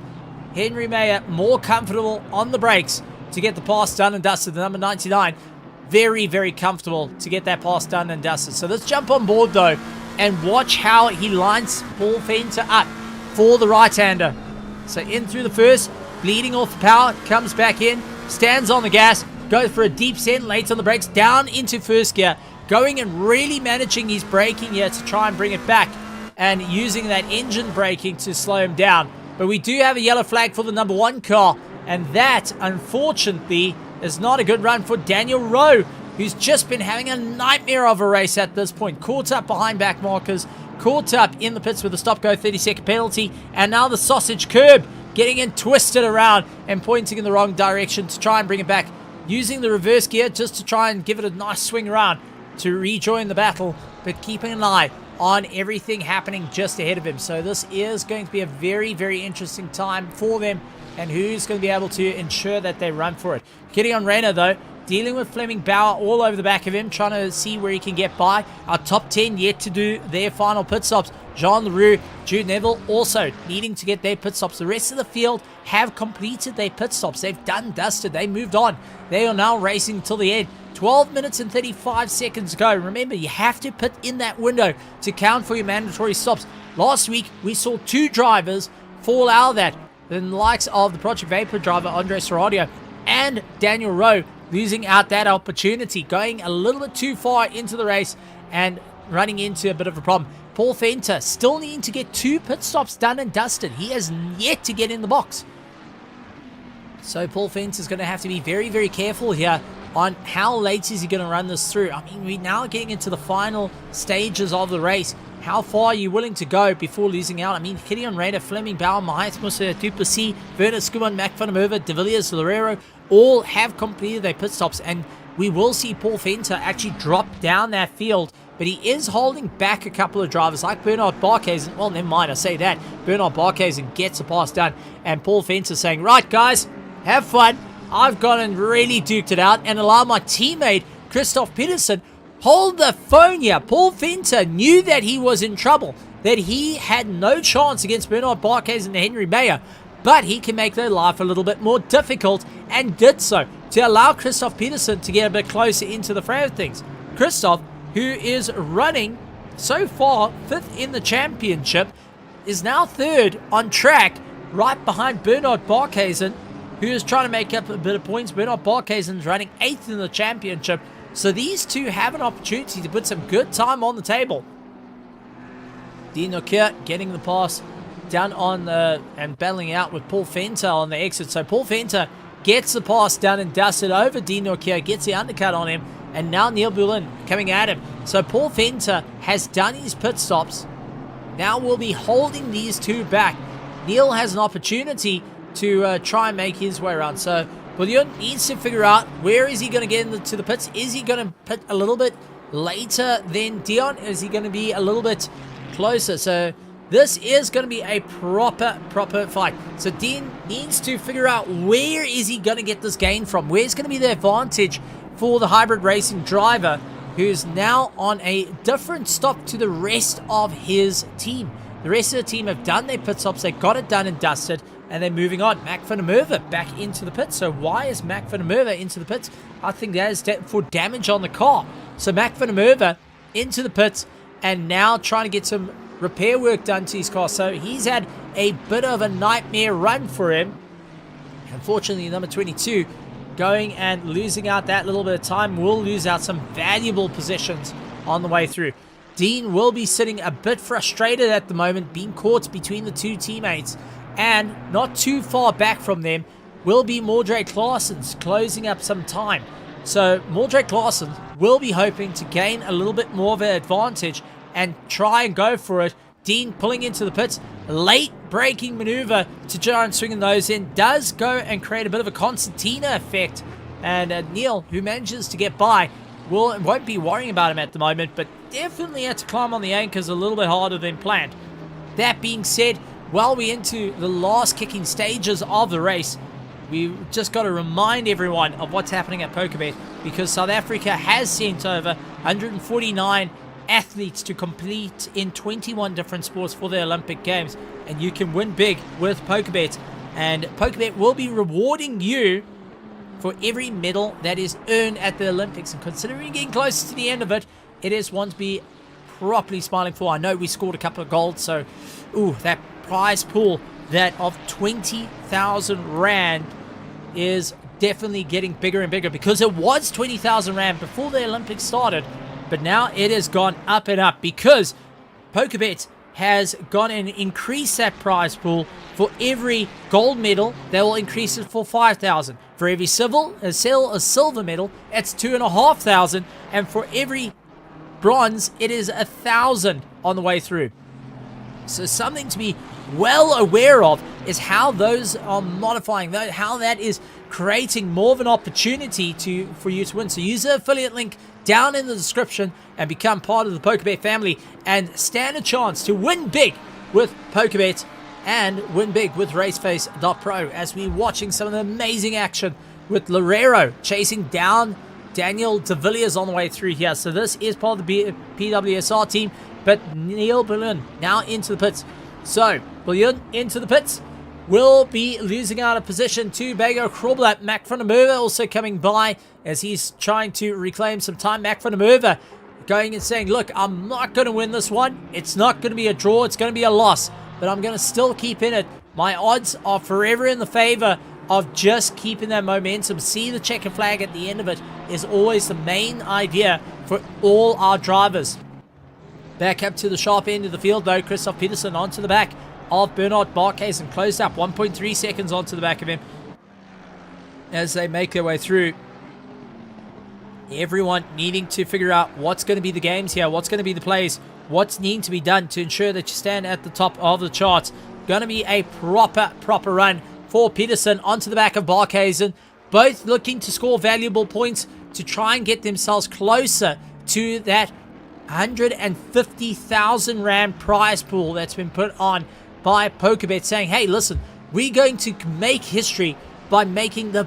A: Henry Mayer more comfortable on the brakes to get the pass done and dusted. The number 99, very, very comfortable to get that pass done and dusted. So let's jump on board, though, and watch how he lines Paul Fenter up for the right-hander. So in through the first, bleeding off the power, comes back in, stands on the gas, goes for a deep send, late on the brakes, down into first gear, going and really managing his braking here to try and bring it back and using that engine braking to slow him down. But we do have a yellow flag for the number 1 car, and that, unfortunately, is not a good run for Daniel Rowe, who's just been having a nightmare of a race at this point. Caught up behind back markers, caught up in the pits with a stop-go 30-second penalty, and now the sausage curb getting in twisted around and pointing in the wrong direction to try and bring it back, using the reverse gear just to try and give it a nice swing around to rejoin the battle, but keeping an eye on everything happening just ahead of him. So this is going to be a very, very interesting time for them, and who's going to be able to ensure that they run for it. Gideon Reyna, though, dealing with Fleming Bauer all over the back of him, trying to see where he can get by. Our top 10 yet to do their final pit stops. Jean Leroux, Jude Neville also needing to get their pit stops. The rest of the field have completed their pit stops. They've done dusted. They moved on. They are now racing till the end. 12 minutes and 35 seconds to go. Remember, you have to put in that window to count for your mandatory stops. Last week, we saw 2 drivers fall out of that. The likes of the Project Vapor driver, Andres Serradio, and Daniel Rowe losing out that opportunity, going a little bit too far into the race and running into a bit of a problem. Paul Fenter still needing to get 2 pit stops done and dusted. He has yet to get in the box. So Paul Fenter is going to have to be very, very careful here on how late is he going to run this through. I mean, we're now getting into the final stages of the race. How far are you willing to go before losing out? I mean, Gideon Raider, Fleming Bauer, Mahias Musa, Duplessis, Werner Skuman, Mac van der Merwe, De Villiers, Lorero, all have completed their pit stops, and we will see Paul Fenter actually drop down that field, but he is holding back a couple of drivers like Bernard Barkhuizen. Well, never mind, I say that. Bernard Barkhuizen gets the pass done, and Paul Fenter saying, right, guys, have fun. I've gone and really duked it out and allowed my teammate, Christoph Peterson, hold the phone here. Paul Fenter knew that he was in trouble, that he had no chance against Bernard Barkhuizen and Henry Mayer, but he can make their life a little bit more difficult, and did so to allow Christoph Peterson to get a bit closer into the fray of things. Christoph, who is running so far 5th in the championship, is now 3rd on track, right behind Bernard Barkhuizen, who is trying to make up a bit of points. Bernard Barkhuizen is running 8th in the championship. So these two have an opportunity to put some good time on the table. Dino Kier getting the pass down on the, and battling out with Paul Fenter on the exit. So Paul Fenter gets the pass down and dusted over Dino Kier, gets the undercut on him, and now Neil Bullen coming at him. So Paul Fenter has done his pit stops. Now we'll be holding these two back. Neil has an opportunity to try and make his way around. So Bullion needs to figure out where is he going to get into the pits. Is he going to pit a little bit later than Dion? Is he going to be a little bit closer? So this is going to be a proper fight. So Dean needs to figure out where is he going to get this gain from. Where's going to be the advantage for the hybrid racing driver, who's now on a different stop to the rest of his team. The rest of the team have done their pit stops. They got it done and dusted, and they're moving on. Mac van der Merwe back into the pits. So why is Mac van der Merwe into the pits? I think that is for damage on the car. So Mac van der Merwe into the pits, and now trying to get some repair work done to his car. So he's had a bit of a nightmare run for him. Unfortunately, number 22 going and losing out that little bit of time, will lose out some valuable positions on the way through. Dean will be sitting a bit frustrated at the moment, being caught between the two teammates, and not too far back from them will be Mordrake Claessens closing up some time. So Mordrake Claessens will be hoping to gain a little bit more of an advantage and try and go for it. Dean pulling into the pits, late braking maneuver to try and swing those in, does go and create a bit of a concertina effect, and Neil, who manages to get by, won't be worrying about him at the moment, but definitely had to climb on the anchors a little bit harder than planned. That being said, while we're into the last kicking stages of the race, we just got to remind everyone of what's happening at PokerBet, because South Africa has sent over 149 athletes to compete in 21 different sports for the Olympic Games, and you can win big with PokerBet, and PokerBet will be rewarding you for every medal that is earned at the Olympics. And considering getting close to the end of it, it is one to be properly smiling for. I know we scored a couple of gold, so that prize pool, that of 20,000 Rand, is definitely getting bigger and bigger, because it was 20,000 Rand before the Olympics started, but now it has gone up and up, because PokerBet has gone and increased that prize pool. For every gold medal, they will increase it for 5,000. For every silver medal, it's 2,500, and for every bronze, it is 1,000 on the way through. So something to be well aware of is how those are modifying, how that is creating more of an opportunity for you to win. So use the affiliate link down in the description and become part of the PokerBet family and stand a chance to win big with PokerBet and win big with RACEFACE.PRO, as we're watching some of the amazing action with Lorero chasing down Daniel De Villiers on the way through here. So this is part of the PWSR team. but Neil Bullion now into the pits. So, Bullion into the pits. Will be losing out of position to Bago Krobler. Mac van der Merwe also coming by as he's trying to reclaim some time. Mac van der Merwe going and saying, look, I'm not going to win this one. It's not going to be a draw. It's going to be a loss. But I'm going to still keep in it. My odds are forever in the favor of just keeping that momentum. See the checker flag at the end of it is always the main idea for all our drivers. Back up to the sharp end of the field though. Christoph Peterson onto the back of Bernard Barkhuizen, closed up 1.3 seconds onto the back of him as they make their way through. Everyone needing to figure out what's going to be the games here, what's going to be the plays, what's needing to be done to ensure that you stand at the top of the charts. Going to be a proper run for Peterson onto the back of Barkhuizen, both looking to score valuable points to try and get themselves closer to that 150,000 Rand prize pool that's been put on by PokerBet, saying, hey, listen, we're going to make history by making the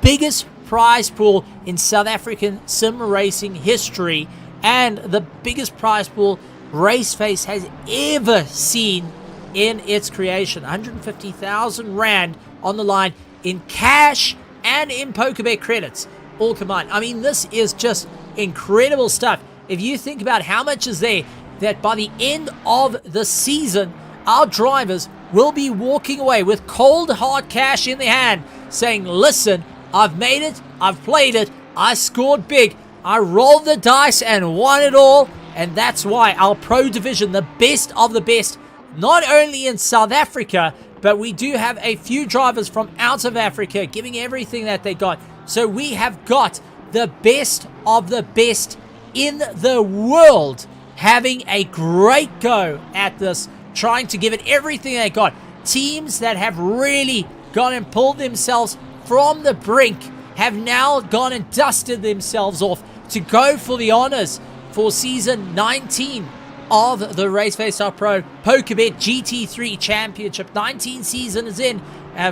A: biggest prize pool in South African sim racing history and the biggest prize pool RaceFace has ever seen in its creation. 150,000 Rand on the line in cash and in PokerBet credits all combined. I mean, this is just incredible stuff. If you think about how much is there, that by the end of the season, our drivers will be walking away with cold hard cash in their hand saying, listen, I've made it, I've played it, I scored big, I rolled the dice and won it all. And that's why our pro division, the best of the best, not only in South Africa, but we do have a few drivers from out of Africa giving everything that they got. So we have got the best of the best in the world having a great go at this, trying to give it everything they got. Teams that have really gone and pulled themselves from the brink have now gone and dusted themselves off to go for the honors for season 19 of the RACEFACE.PRO PokerBet GT3 Championship. 19 seasons in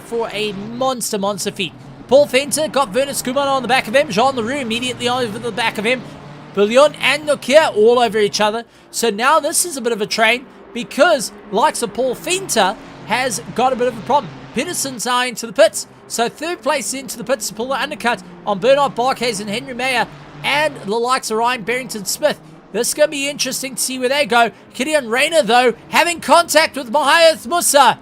A: for a monster feat. Paul Venter got Werner Skuman on the back of him. Jean Leroux immediately over the back of him. Bullion and Nokia all over each other. So now this is a bit of a train because likes of Paul Venter has got a bit of a problem. Peterson's now into the pits. So third place into the pits to pull the undercut on Bernard Barkhuizen and Henry Meyer and the likes of Ryan Barrington-Smith. This is going to be interesting to see where they go. Gideon Rayner, though, having contact with Mahath Musa.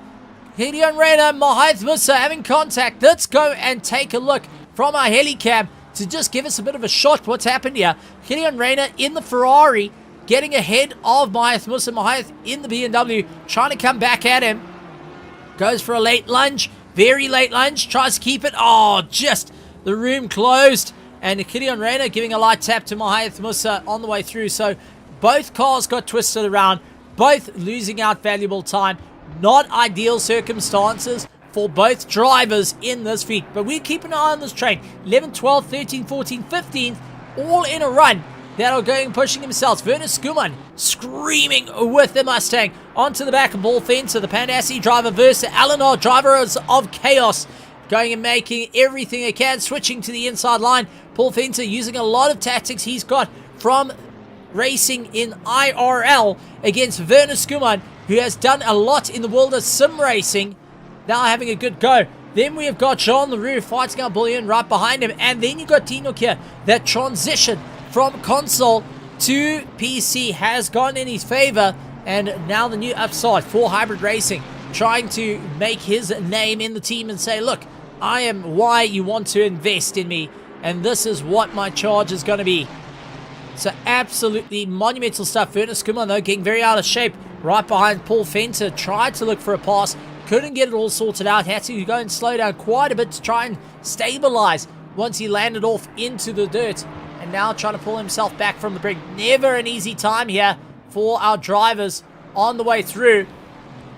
A: Gideon Rayner, Mahath Musa having contact. Let's go and take a look from our helicam to just give us a bit of a shot what's happened here. Gideon Rayner in the Ferrari, getting ahead of Mahath Musa. Mahath in the BMW, trying to come back at him. Goes for a late lunge, very late lunge, tries to keep it. Oh, just the room closed. And Gideon Rayner giving a light tap to Mahath Musa on the way through. So both cars got twisted around, both losing out valuable time. Not ideal circumstances for both drivers in this feat. But we keep an eye on this train. 11, 12, 13, 14, 15, all in a run that are going pushing themselves. Werner Skuman screaming with the Mustang onto the back of Paul Venter, the Pandassi driver versus Eleanor, drivers of chaos, going and making everything they can, switching to the inside line. Paul Venter using a lot of tactics he's got from racing in IRL against Werner Skuman, who has done a lot in the world of sim racing, now having a good go. Then we have got Jean Leroux fighting out Bullion right behind him, and then you got Tino here. That transition from console to PC has gone in his favor, and now the new upside for Hybrid Racing, trying to make his name in the team and say, look, I am why you want to invest in me, and this is what my charge is going to be. So absolutely monumental stuff. Werner Skuman, though, getting very out of shape right behind Paul Venter. Tried to look for a pass, couldn't get it all sorted out. Had to go and slow down quite a bit to try and stabilize once he landed off into the dirt. And now trying to pull himself back from the brink. Never an easy time here for our drivers on the way through.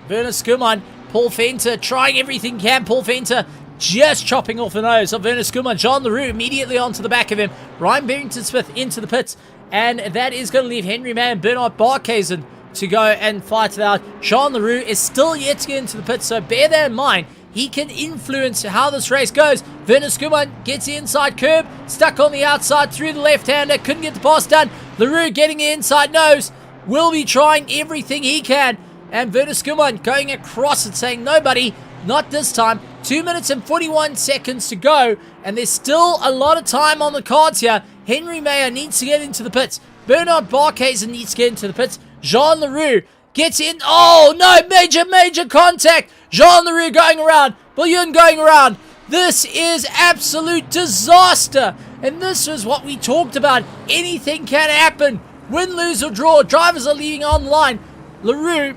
A: Werner Skuman, Paul Venter trying everything he can. Paul Venter just chopping off the nose of Werner Skuman. Jean Leroux immediately onto the back of him. Ryan Barrington-Smith into the pits. And that is going to leave Henry May and Bernard Barkhuizen to go and fight it out. Jean Leroux is still yet to get into the pits, so bear that in mind. He can influence how this race goes. Werner Skuman gets the inside curb, stuck on the outside through the left-hander, couldn't get the pass done. Leroux getting the inside nose. will be trying everything he can. And Vernaskuman going across and saying, no, buddy, not this time. 2 minutes and 41 seconds to go. And there's still a lot of time on the cards here. Henry Mayer needs to get into the pits. Bernard Barkhuizen needs to get into the pits. Jean Leroux gets in. Oh, no, major contact. Jean Leroux going around. Bouillon going around. This is absolute disaster. And this is what we talked about. Anything can happen. Win, lose, or draw. Drivers are leaving on the line. Leroux,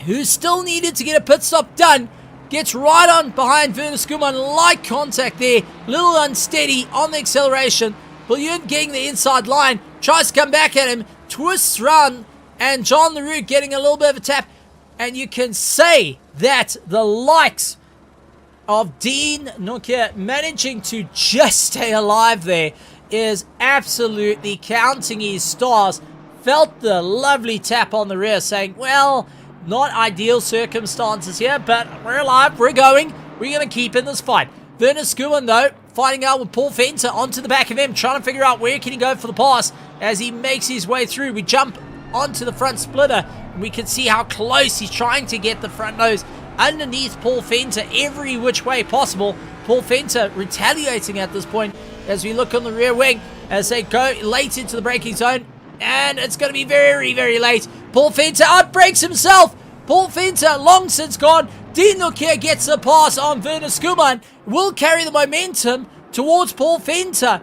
A: who still needed to get a pit stop done, gets right on behind Vernaskuman. Light contact there. Little unsteady on the acceleration. Bouillon getting the inside line. Tries to come back at him. Twists around. And Jean Leroux getting a little bit of a tap. And you can say that the likes of Dean Nokia managing to just stay alive there is absolutely counting his stars. Felt the lovely tap on the rear saying, well, not ideal circumstances here, but we're alive, we're going, we're going to keep in this fight. Vernaskuman, though, fighting out with Paul Venter onto the back of him, trying to figure out where can he go for the pass as he makes his way through. We jump onto the front splitter, and we can see how close he's trying to get the front nose underneath Paul Venter every which way possible. Paul Venter retaliating at this point as we look on the rear wing as they go late into the braking zone, and it's going to be very late. Paul Venter outbrakes himself. Paul Venter long since gone. Dean Nokia gets the pass on Vernaskuman, will carry the momentum towards Paul Venter.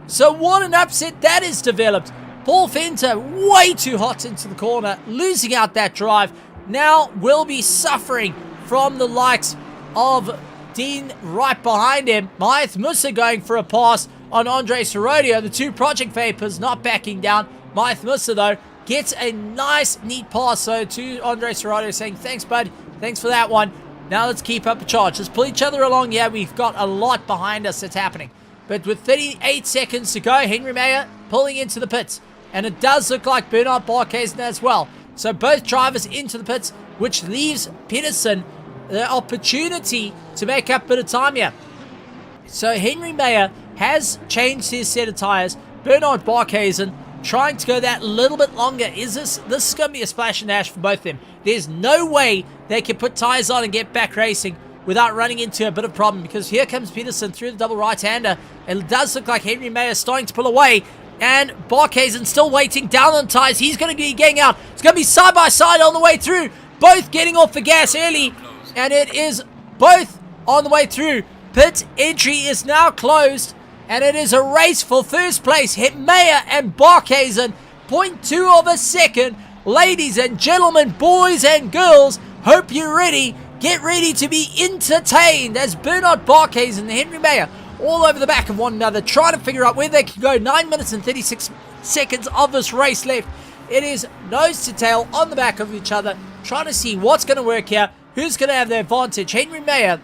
A: So what an upset that is developed. Paul Venter way too hot into the corner, losing out that drive. Now will be suffering from the likes of Dean right behind him. Maeth Musa going for a pass on Andre Sorodio. The two Project Vapors not backing down. Maeth Musa, though, gets a nice, neat pass so to Andre Sorodio saying, thanks, bud. Thanks for that one. Now let's keep up the charge. Let's pull each other along. Yeah, we've got a lot behind us that's happening. But with 38 seconds to go, Henry Mayer pulling into the pits. And it does look like Bernard Barkhuizen as well. So both drivers into the pits, which leaves Peterson the opportunity to make up a bit of time here. So Henry Mayer has changed his set of tires. Bernard Barkhuizen trying to go that little bit longer. This is going to be a splash and dash for both of them. There's no way they can put tires on and get back racing without running into a bit of problem, because here comes Peterson through the double right-hander. It does look like Henry Mayer is starting to pull away. And Barkhuizen still waiting down on tires. He's going to be getting out. It's going to be side by side on the way through. Both getting off the gas early. And it is both on the way through. Pit entry is now closed. And it is a race for first place. Mayer and Barkhuizen. 0.2 of a second. Ladies and gentlemen, boys and girls, hope you're ready. Get ready to be entertained as Bernard Barkhuizen and Henry Mayer all over the back of one another, trying to figure out where they can go. 9 minutes and 36 seconds of this race left. It is nose to tail on the back of each other, trying to see what's going to work here, who's going to have the advantage. Henry Mayer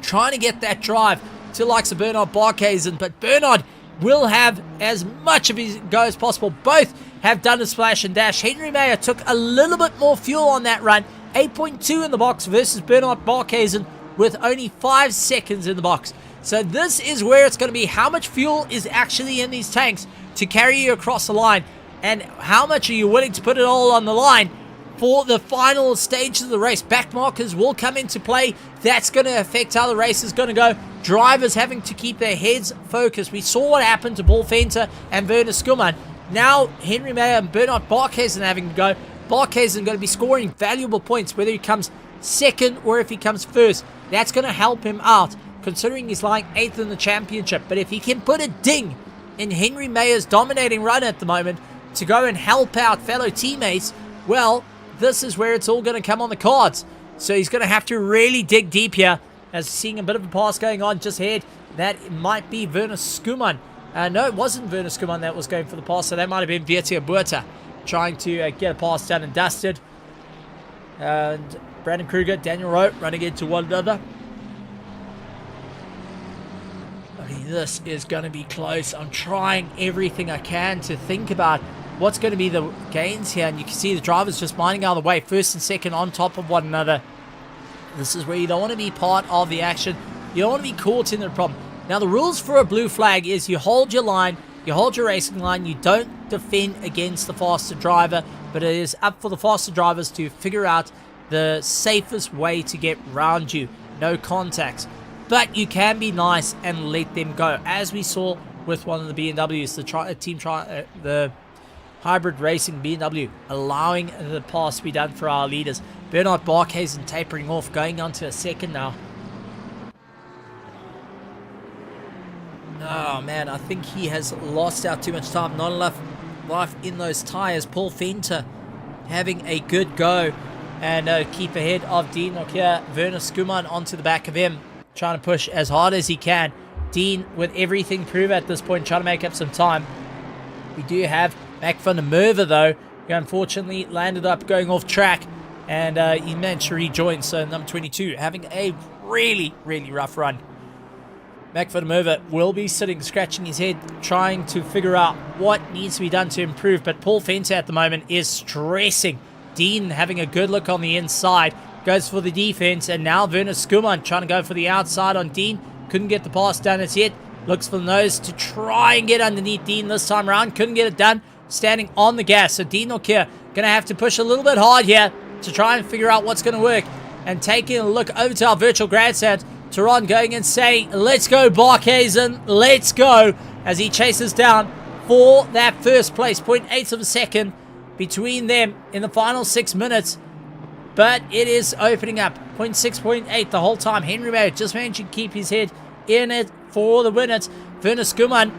A: trying to get that drive to the likes of Bernard Barkhuizen, but Bernard will have as much of his go as possible. Both have done a splash and dash. Henry Mayer took a little bit more fuel on that run, 8.2 in the box versus Bernard Barkhuizen with only 5 seconds in the box. So this is where it's going to be. How much fuel is actually in these tanks to carry you across the line? And how much are you willing to put it all on the line for the final stages of the race? Back markers will come into play. That's going to affect how the race is going to go. Drivers having to keep their heads focused. We saw what happened to Paul Venter and Vernaskuman. Now Henry Mayer and Bernard Barkhuizen having to go. Barkhuizen going to be scoring valuable points, whether he comes second or if he comes first. That's going to help him out, considering he's lying 8th in the championship. But if he can put a ding in Henry Mayer's dominating run at the moment to go and help out fellow teammates, well, this is where it's all going to come on the cards. So he's going to have to really dig deep here, as seeing a bit of a pass going on just ahead. That might be Vernaskuman. No, it wasn't Vernaskuman that was going for the pass, so that might have been Vietia Buerta trying to get a pass done and dusted. And Brandon Kruger, Daniel Rowe running into one another. I mean, this is going to be close. I'm trying everything I can to think about what's going to be the gains here. And you can see the drivers just minding out of the way. First and second on top of one another. This is where you don't want to be part of the action. You don't want to be caught in the problem. Now, the rules for a blue flag is you hold your line You hold your racing line. You don't defend against the faster driver, but it is up for the faster drivers to figure out the safest way to get round you. No contacts. But you can be nice and let them go, as we saw with one of the BMWs, the hybrid racing BMW, allowing the pass to be done for our leaders. Bernard Barkhuizen tapering off, going on to a second now. Oh man, I think he has lost out too much time. Not enough life in those tires. Paul Venter having a good go and keep ahead of Dean Nokia. Werner Skuman onto the back of him, trying to push as hard as he can. Dean with everything prove at this point, trying to make up some time. We do have Mac van der Merwe though, who unfortunately landed up going off track, and he managed to rejoin. So number 22 having a really, really rough run. Mac van der Merwe will be sitting, scratching his head, trying to figure out what needs to be done to improve. But Paul Venter at the moment is stressing. Dean having a good look on the inside, goes for the defense, and now Werner Skuman trying to go for the outside on Dean. Couldn't get the pass done as yet. Looks for the nose to try and get underneath Dean this time around. Couldn't get it done. Standing on the gas. So Dean Nokia going to have to push a little bit hard here to try and figure out what's going to work. And taking a look over to our virtual grandstand, Teron going and saying, let's go Barkhuizen, let's go, as he chases down for that first place. 0.8 of a second between them in the final 6 minutes. But it is opening up. 0.6, 0.8 the whole time. Henry Mayer just managed to keep his head in it for the winners. Werner Skuman,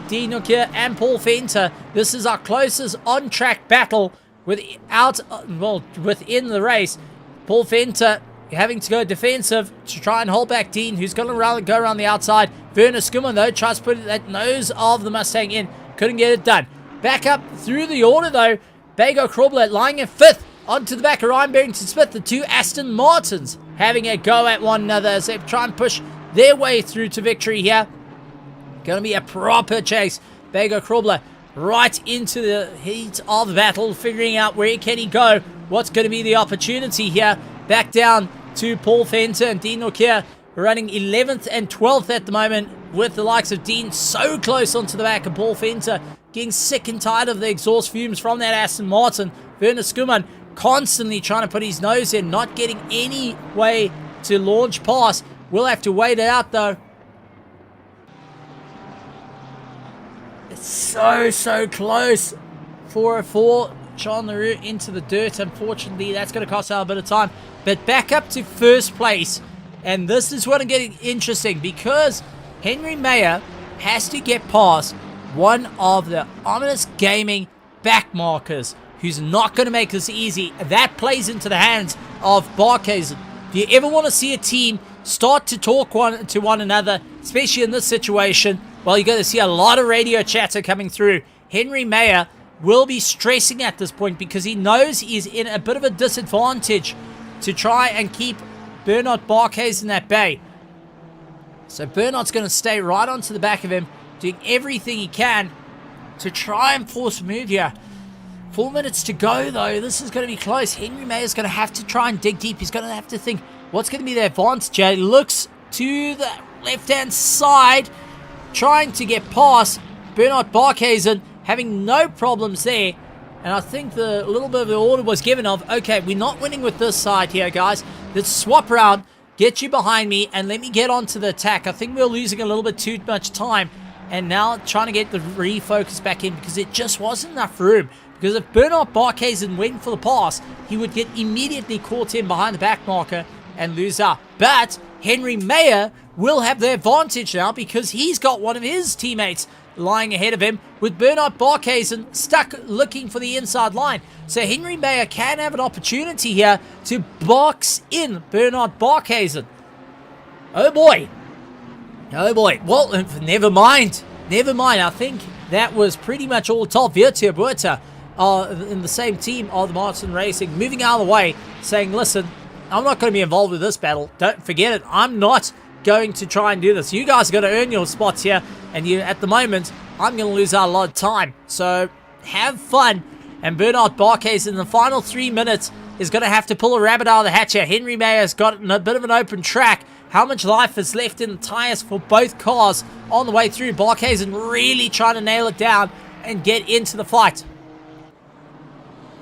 A: Dean Nokia, and Paul Venter. This is our closest on-track battle within the race. Paul Venter having to go defensive to try and hold back Dean, who's going to go around the outside. Werner Skuman, though, tries to put that nose of the Mustang in. Couldn't get it done. Back up through the order, though. Bago Krobler lying in 5th. Onto the back of Ryan Barrington Smith. The two Aston Martins having a go at one another as they try and push their way through to victory here. Going to be a proper chase. Bago Krobler right into the heat of the battle, figuring out where can he go. What's going to be the opportunity here. Back down to Paul Venter and Dean Nokia running 11th and 12th at the moment, with the likes of Dean so close onto the back of Paul Venter, getting sick and tired of the exhaust fumes from that Aston Martin. Werner Skuman constantly trying to put his nose in, not getting any way to launch past. We'll have to wait it out though. It's so close. 404. Sean LaRue into the dirt. Unfortunately, that's going to cost us a bit of time. But back up to first place. And this is what I'm getting interesting, because Henry Mayer has to get past one of the ominous gaming backmarkers, who's not going to make this easy. That plays into the hands of Barkhuizen. If you ever want to see a team start to talk to one another, especially in this situation, well, you're going to see a lot of radio chatter coming through. Henry Mayer will be stressing at this point because he knows he's in a bit of a disadvantage to try and keep Bernard Barkhuizen at bay. So Bernard's going to stay right onto the back of him, doing everything he can to try and force a move here. 4 minutes to go, though. This is going to be close. Henry Mayer's going to have to try and dig deep. He's going to have to think, what's going to be the advantage? He looks to the left-hand side, trying to get past Bernard Barkhuizen, having no problems there. And I think the little bit of the order was given of, okay, we're not winning with this side here, guys. Let's swap around, get you behind me, and let me get onto the attack. I think we're losing a little bit too much time. And now trying to get the refocus back in, because it just wasn't enough room. Because if Bernard Barkhuizen went for the pass, he would get immediately caught in behind the back marker and lose out. But Henry Mayer will have the advantage now, because he's got one of his teammates lying ahead of him, with Bernard Barkhuizen stuck looking for the inside line. So Henry Mayer can have an opportunity here to box in Bernard Barkhuizen. Oh boy. Oh boy. Well, never mind. Never mind. I think that was pretty much all top. Virtua Buerta in the same team of the Martin Racing, moving out of the way, saying, listen, I'm not going to be involved with this battle. Don't forget it. I'm not going to try and do this. You guys are going to earn your spots here, and you, at the moment, I'm going to lose out a lot of time. So have fun And Bernard Barques in the final 3 minutes is going to have to pull a rabbit out of the hat here. Henry Mayer's got a bit of an open track. How much life is left in the tires for both cars on the way through? Barques really trying to nail it down and get into the fight.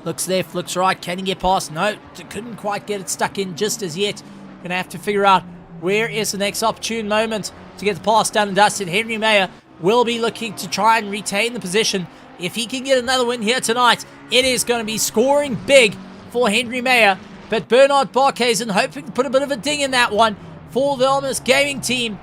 A: Looks left, looks right. Can he get past? No, couldn't quite get it stuck in just as yet. Going to have to figure out where is the next opportune moment to get the pass done and dusted. Henry Mayer will be looking to try and retain the position. If he can get another win here tonight, it is going to be scoring big for Henry Mayer. But Bernard Barques hoping to put a bit of a ding in that one for the Omnius Gaming team.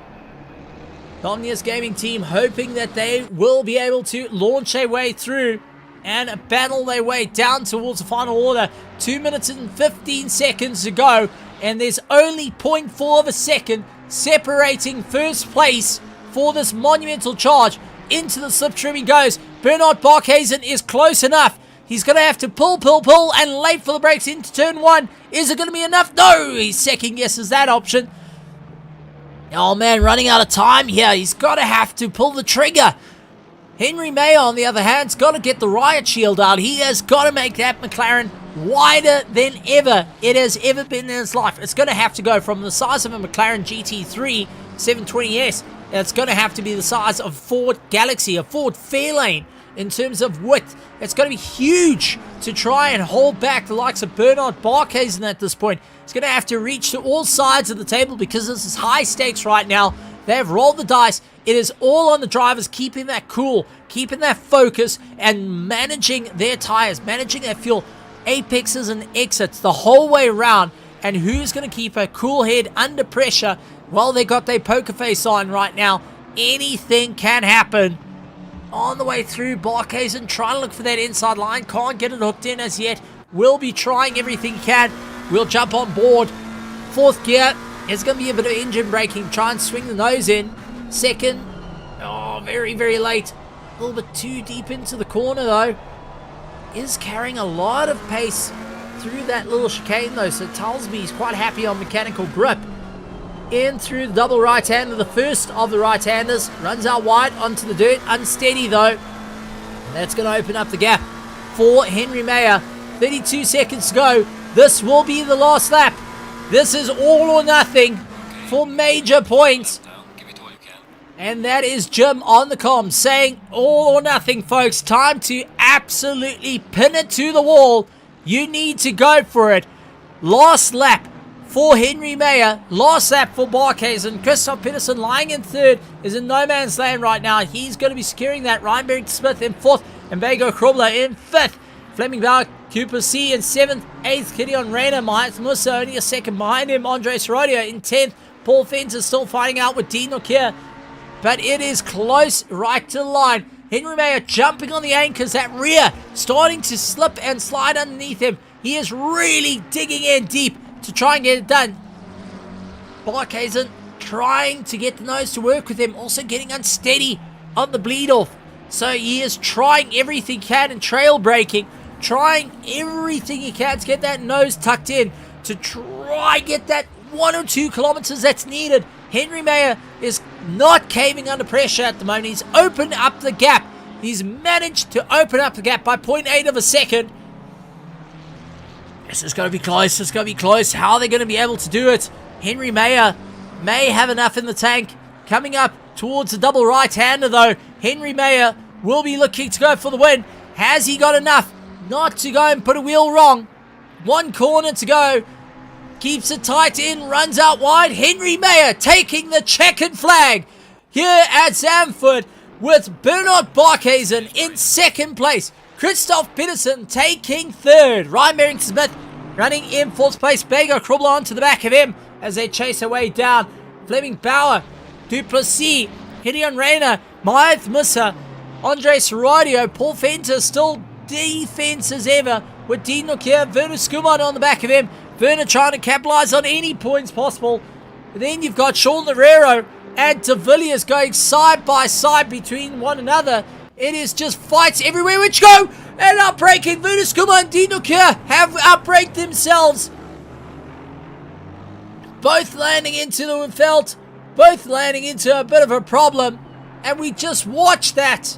A: The Omnius Gaming team hoping that they will be able to launch their way through and battle their way down towards the final order. 2 minutes and 15 seconds to go, and there's only 0.4 of a second separating first place for this monumental charge. Into the slip trim he goes. Bernard Barques is close enough. He's going to have to pull, and late for the brakes into turn 1. Is it going to be enough? No, he second guesses that option. Oh man, running out of time here. He's got to have to pull the trigger. Henry Mayer, on the other hand, has got to get the riot shield out. He has got to make that McLaren wider than ever it has ever been in his life. It's going to have to go from the size of a McLaren GT3 720S. It's going to have to be the size of Ford Galaxy, a Ford Fairlane in terms of width. It's going to be huge to try and hold back the likes of Bernard Barques at this point. It's going to have to reach to all sides of the table because this is high stakes right now. They have rolled the dice. It is all on the drivers keeping that cool, keeping that focus, and managing their tires, managing their fuel, apexes and exits the whole way around. And who's going to keep a cool head under pressure? Well, they got their poker face on right now. Anything can happen. On the way through, Barques and trying to look for that inside line. Can't get it hooked in as yet. Will be trying everything he can. We'll jump on board. Fourth gear. There's going to be a bit of engine braking. Try and swing the nose in. Second. Oh, very, very late. A little bit too deep into the corner, though. Is carrying a lot of pace through that little chicane, though. So it tells me he's quite happy on mechanical grip. In through the double right-hander, the first of the right-handers. Runs out wide onto the dirt. Unsteady, though. That's going to open up the gap for Henry Mayer. 32 seconds to go. This will be the last lap. This is all or nothing for major points. And that is Jim on the comm saying all or nothing, folks. Time to absolutely pin it to the wall. You need to go for it. Last lap for Henry Mayer. Last lap for Barques. And Christoph Pedersen lying in third is in no man's land right now. He's going to be securing that. Ryan Barrington-Smith in fourth. And Bego Krobler in fifth. Fleming Bauer, Cooper C in 7th, 8th, Gideon Rayner, Myers Musa only a second behind him, Andres Rodio in 10th, Paul Fentz is still fighting out with Dean Nokia, but it is close right to the line. Henry Mayer jumping on the anchors, that rear starting to slip and slide underneath him. He is really digging in deep to try and get it done. Barques trying to get the nose to work with him, also getting unsteady on the bleed off. So he is trying everything he can and trail braking. Trying everything he can to get that nose tucked in to try get that 1 or 2 kilometers that's needed. Henry Mayer is not caving under pressure at the moment. He's opened up the gap. He's managed to open up the gap by 0.8 of a second. This is going to be close. It's going to be close. How are they going to be able to do it? Henry Mayer may have enough in the tank. Coming up towards the double right-hander, though. Henry Mayer will be looking to go for the win. Has he got enough? Not to go and put a wheel wrong. 1 corner to go. Keeps it tight in. Runs out wide. Henry Mayer taking the checkered flag here at Zandvoort with Bernard Barques in second place. Christoph Pedersen taking third. Ryan Barrington-Smith running in fourth place. Bego Krobler onto the back of him as they chase their way down. Fleming Bauer, Duplessis, Gideon Rayner, Myeth Musa, Andres Rodio, Paul Fenter still defense as ever with Dean Nokia, Werner Schumann on the back of him. Werner trying to capitalize on any points possible. And then you've got Sean Loureiro and De Villiers going side by side between one another. It is just fights everywhere which go. And outbreaking. Werner Schumann and Dean Nokia have outbreaked themselves. Both landing into the felt. Both landing into a bit of a problem. And we just watched that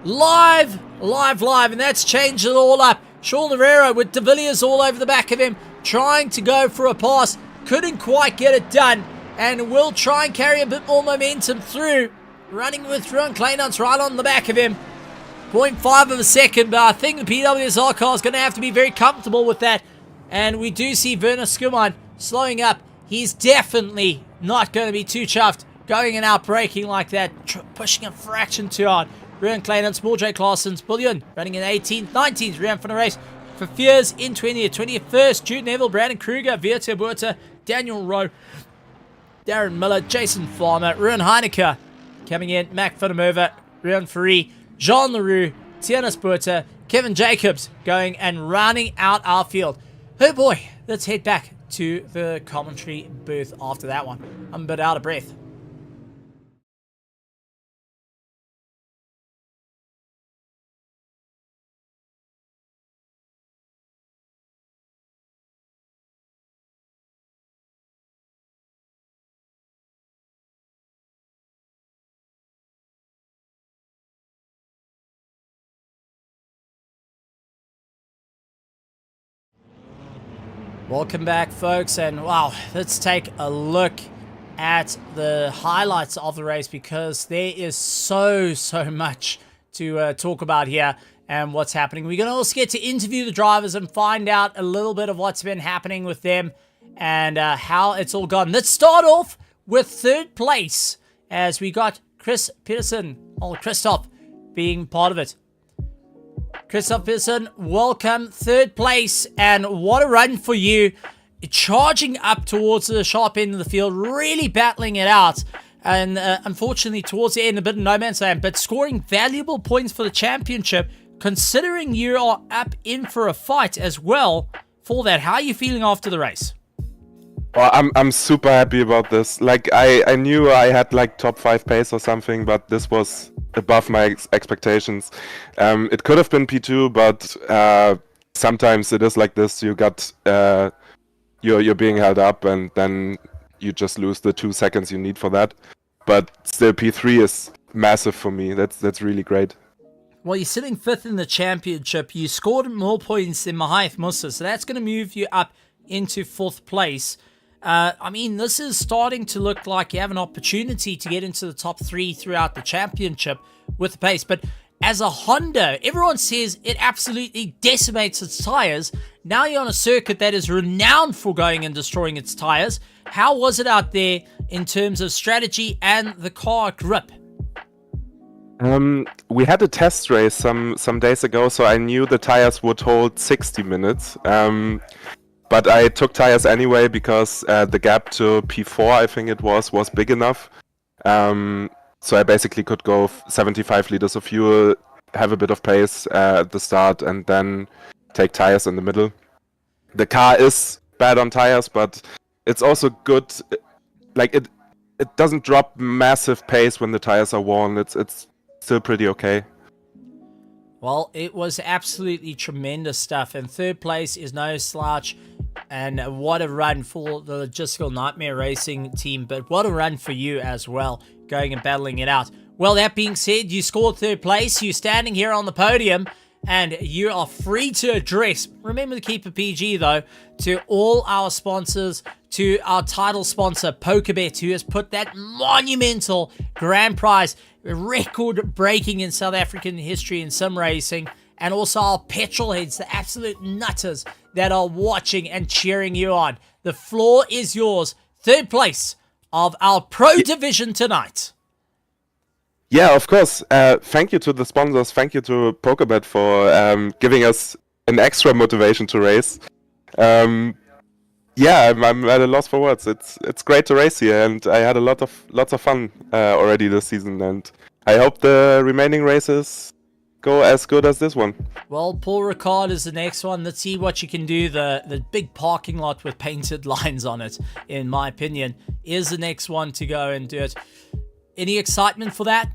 A: live live, and that's changed it all up. Sean Herrera with De Villiers all over the back of him, trying to go for a pass. Couldn't quite get it done, and will try and carry a bit more momentum through. Running with Ruan Kleinans right on the back of him. 0.5 of a second, but I think the PWSR car is going to have to be very comfortable with that. And we do see Werner Skuman slowing up. He's definitely not going to be too chuffed going and out braking like that, pushing a fraction too hard. Ruan Kleinans, Small J Claassens, Bullion running in 18th, 19th, Rian van der Race. For Fears in 20th, 21st, Jude Neville, Brandon Kruger, Vieta Buerta, Daniel Rowe, Darren Miller, Jason Farmer, Ruan Heineke coming in, Mac Finnemova, Ruan Ferree, Jean Leroux, Tianas Buerta, Kevin Jacobs going and rounding out our field. Oh boy, let's head back to the commentary booth after that one. I'm a bit out of breath. Welcome back, folks, and wow, let's take a look at the highlights of the race, because there is so much to talk about here and what's happening. We're going to also get to interview the drivers and find out a little bit of what's been happening with them and how it's all gone. Let's start off with third place, as we got Chris Peterson, or Christoph, being part of it. Christoph Pearson, welcome, third place, and what a run for you, charging up towards the sharp end of the field, really battling it out, and unfortunately towards the end a bit of no man's land, but scoring valuable points for the championship, considering you are up in for a fight as well for that. How are you feeling after the race?
B: Well, I'm super happy about this. Like, I knew I had like top 5 pace or something, but this was above my expectations. It could have been P2, but sometimes it is like this. You got you're being held up, and then you just lose the 2 seconds you need for that. But still, P3 is massive for me. That's really great.
A: Well, you're sitting 5th in the championship. You scored more points than Mahaith Musa, so that's going to move you up into 4th place. I mean, this is starting to look like you have an opportunity to get into the top 3 throughout the championship with the pace. But as a Honda, everyone says it absolutely decimates its tires. Now you're on a circuit that is renowned for going and destroying its tires. How was it out there in terms of strategy and the car grip?
B: We had a test race some days ago, so I knew the tires would hold 60 minutes. But I took tires anyway because the gap to P4, I think it was big enough. So I basically could go 75 liters of fuel, have a bit of pace at the start, and then take tires in the middle. The car is bad on tires, but it's also good. Like, it doesn't drop massive pace when the tires are worn. It's still pretty okay.
A: Well, it was absolutely tremendous stuff, and third place is no slouch. And what a run for the Logistical Nightmare Racing team, but what a run for you as well, going and battling it out. Well, that being said, you scored third place, you're standing here on the podium, and you are free to address, remember to keep it PG though, to all our sponsors, to our title sponsor, PokerBet, who has put that monumental grand prize, record-breaking in South African history in sim racing, and also our petrol heads, the absolute nutters that are watching and cheering you on. The floor is yours. Third place of our Pro Division tonight.
B: Yeah, of course. Thank you to the sponsors. Thank you to PokerBet for giving us an extra motivation to race. Yeah, I'm at a loss for words. It's great to race here, and I had lots of fun already this season, and I hope the remaining races go as good as this one.
A: Well, Paul Ricard is the next one. Let's see what you can do. The big parking lot with painted lines on it, in my opinion, is the next one to go and do it. Any excitement for that?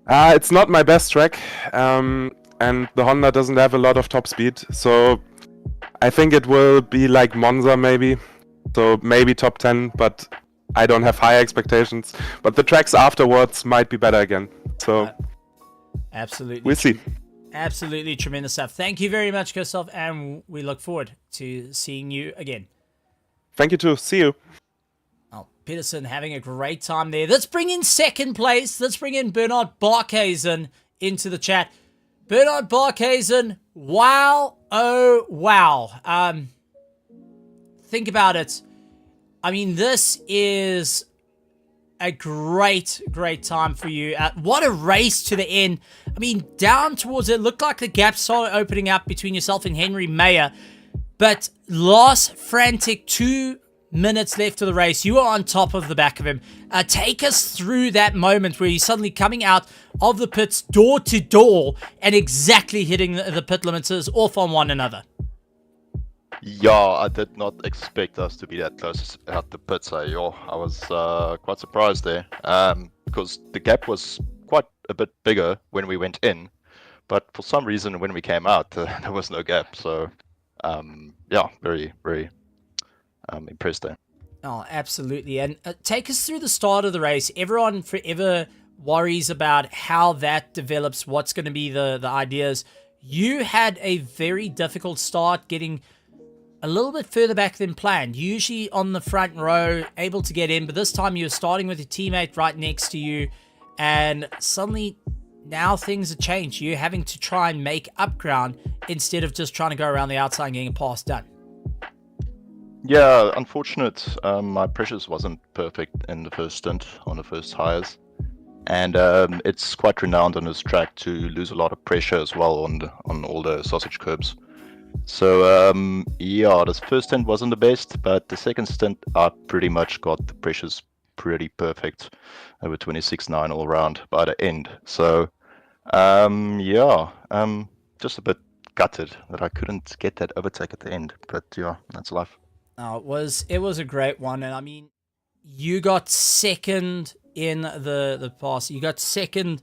B: It's not my best track, and the Honda doesn't have a lot of top speed, so I think it will be like Monza maybe, so maybe top 10, but I don't have high expectations. But the tracks afterwards might be better again, so...
A: Absolutely.
B: We'll see.
A: Absolutely tremendous stuff. Thank you very much, Christoph, and we look forward to seeing you again.
B: Thank you too. See you.
A: Oh, Peterson having a great time there. Let's bring in second place. Let's bring in Bernard Barkhuizen into the chat. Bernard Barkhuizen, wow, oh wow. Think about it. I mean, this is a great time for you. What a race to the end. I mean, down towards it, looked like the gap started opening up between yourself and Henry Mayer. But last frantic 2 minutes left of the race, you are on top of the back of him. Take us through that moment where you're suddenly coming out of the pits door to door and exactly hitting the pit limiters off on one another.
C: Yeah, I did not expect us to be that close at the pits. I was quite surprised there, because the gap was quite a bit bigger when we went in, but for some reason when we came out, there was no gap. So, yeah, very impressed there.
A: Oh, absolutely. And take us through the start of the race. Everyone forever worries about how that develops, what's going to be the ideas. You had a very difficult start, getting a little bit further back than planned. Usually on the front row, able to get in, but this time you're starting with your teammate right next to you, and suddenly now things have changed. You're having to try and make up ground instead of just trying to go around the outside and getting a pass done.
C: Yeah, unfortunate. My pressures wasn't perfect in the first stint on the first tires, and it's quite renowned on this track to lose a lot of pressure as well on all the sausage curbs. So yeah, this first stint wasn't the best, but the second stint I pretty much got the pressures pretty perfect. Over 26.9 all around by the end. So yeah, just a bit gutted that I couldn't get that overtake at the end, but yeah, that's life.
A: It was a great one, and I mean, you got second in the pass. You got second,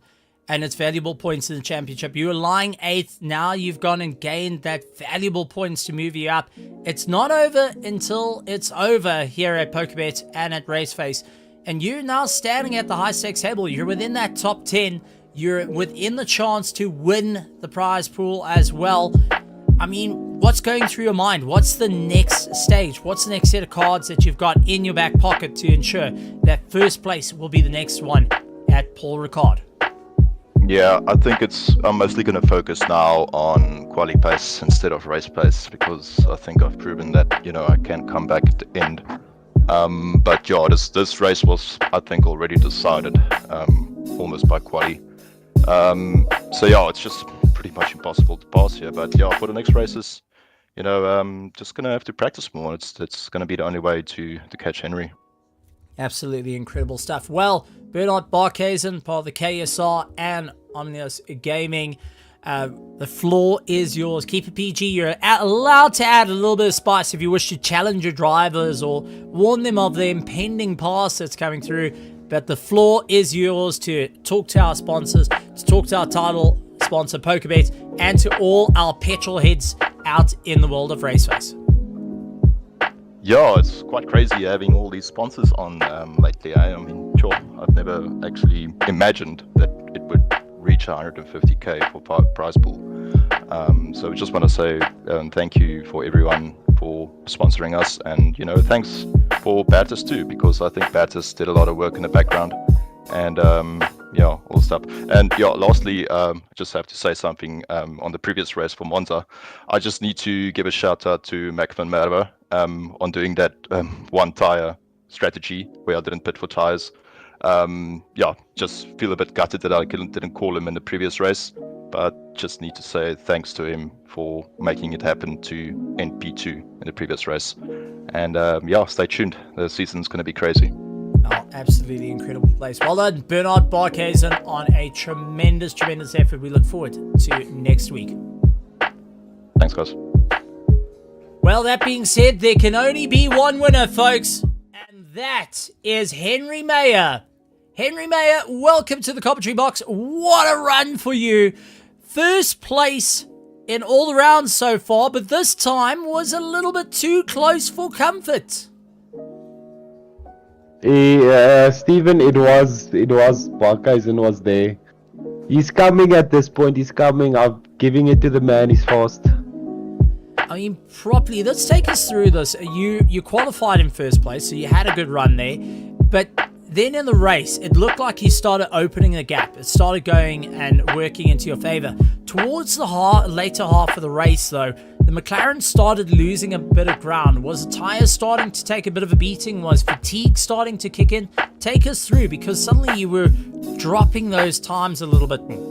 A: and it's valuable points in the championship. You were lying 8th. Now you've gone and gained that valuable points to move you up. It's not over until it's over here at PokerBet and at RACEFACE. And you're now standing at the high stakes table. You're within that top 10. You're within the chance to win the prize pool as well. I mean, what's going through your mind? What's the next stage? What's the next set of cards that you've got in your back pocket to ensure that first place will be the next one at Paul Ricard?
C: Yeah, I think I'm mostly going to focus now on quali pace instead of race pace, because I think I've proven that, you know, I can come back at the end. But yeah, this race was, I think, already decided almost by quali. So yeah, it's just pretty much impossible to pass here. But yeah, for the next races, you know, just going to have to practice more. It's going to be the only way to catch Henry.
A: Absolutely incredible stuff. Well, Bernard Barkhuizen, part of the KSR and Omnius Gaming. The floor is yours. Keep it PG. You're allowed to add a little bit of spice if you wish to challenge your drivers or warn them of the impending pass that's coming through. But the floor is yours to talk to our sponsors, to talk to our title sponsor, PokerBet, and to all our petrol heads out in the world of RACEFACE.
C: Yeah, it's quite crazy having all these sponsors on lately. I mean, sure, I've never actually imagined that it would reach 150k for prize pool. So I just want to say thank you for everyone for sponsoring us, and, you know, thanks for Batis too, because I think Batis did a lot of work in the background, and yeah, all stuff. And yeah, lastly, just have to say something on the previous race for Monza. I just need to give a shout out to Mac van Merwe on doing that one tire strategy where I didn't pit for tires. Yeah, just feel a bit gutted that I didn't call him in the previous race, but just need to say thanks to him for making it happen to NP2 in the previous race. And yeah, stay tuned. The season's going to be crazy.
A: Oh, absolutely incredible place. Well done, Bernard Barkhuizen, on a tremendous effort. We look forward to next week.
C: Thanks, guys.
A: Well, that being said, there can only be one winner, folks, and that is Henry Mayer. Henry Mayer, welcome to the commentary box. What a run for you. First place in all the rounds so far, but this time was a little bit too close for comfort.
D: Stephen, it was Barkhuizen was there. He's coming at this point. He's coming. I'm giving it to the man. He's fast.
A: I mean, properly, let's take us through this. You qualified in first place, so you had a good run there. But then in the race, it looked like you started opening the gap. It started going and working into your favor. Towards the later half of the race, though, the McLaren started losing a bit of ground. Was the tires starting to take a bit of a beating? Was fatigue starting to kick in? Take us through, because suddenly you were dropping those times a little bit more.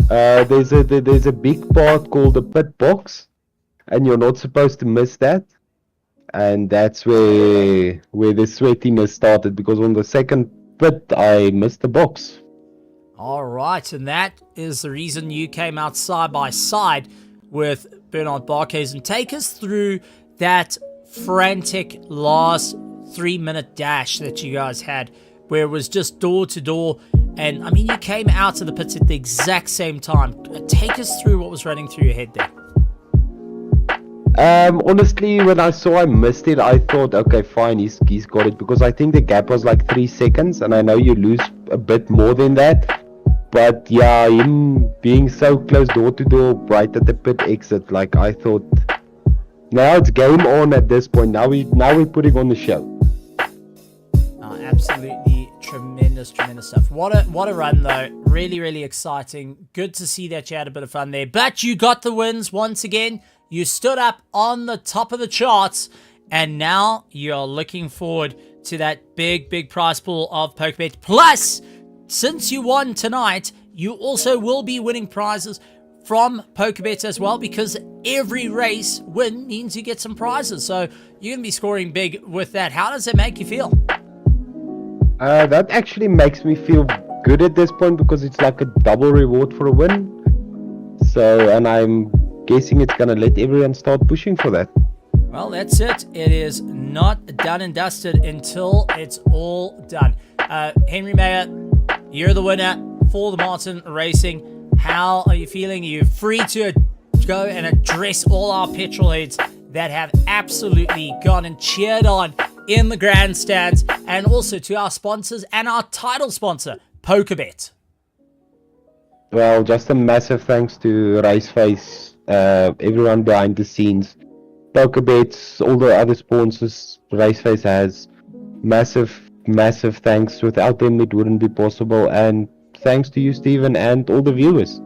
D: There's a big part called the pit box, and you're not supposed to miss that. And that's where the sweatiness started, because on the second pit I missed the box.
A: All right, and that is the reason you came out side by side with Bernard Barkhuizen. And take us through that frantic last 3-minute dash that you guys had, where it was just door to door. And I mean, you came out of the pits at the exact same time. Take us through what was running through your head there.
D: Honestly, when I saw I missed it, I thought, okay, fine, he's got it, because I think the gap was like 3 seconds, and I know you lose a bit more than that. But yeah, him being so close door to door, right at the pit exit, like I thought, now it's game on at this point. Now we're putting on the show.
A: Absolutely tremendous stuff. What a run though. Really exciting. Good to see that you had a bit of fun there. But you got the wins once again. You stood up on the top of the charts, and now you're looking forward to that big prize pool of PokerBet. Plus, since you won tonight, you also will be winning prizes from PokerBet as well, because every race win means you get some prizes. So you're going to be scoring big with that. How does it make you feel?
D: That actually makes me feel good at this point, because it's like a double reward for a win. So, and I'm guessing it's gonna let everyone start pushing for that.
A: Well, that's it. It is not done and dusted until it's all done. Henry Mayer, you're the winner for the Martin Racing. How are you feeling? Are you free to go and address all our petrol heads that have absolutely gone and cheered on in the grandstands, and also to our sponsors and our title sponsor, PokerBet?
D: Well, just a massive thanks to RACEFACE, everyone behind the scenes, PokerBet, all the other sponsors RACEFACE has. Massive thanks. Without them, it wouldn't be possible. And thanks to you, Steven, and all the viewers.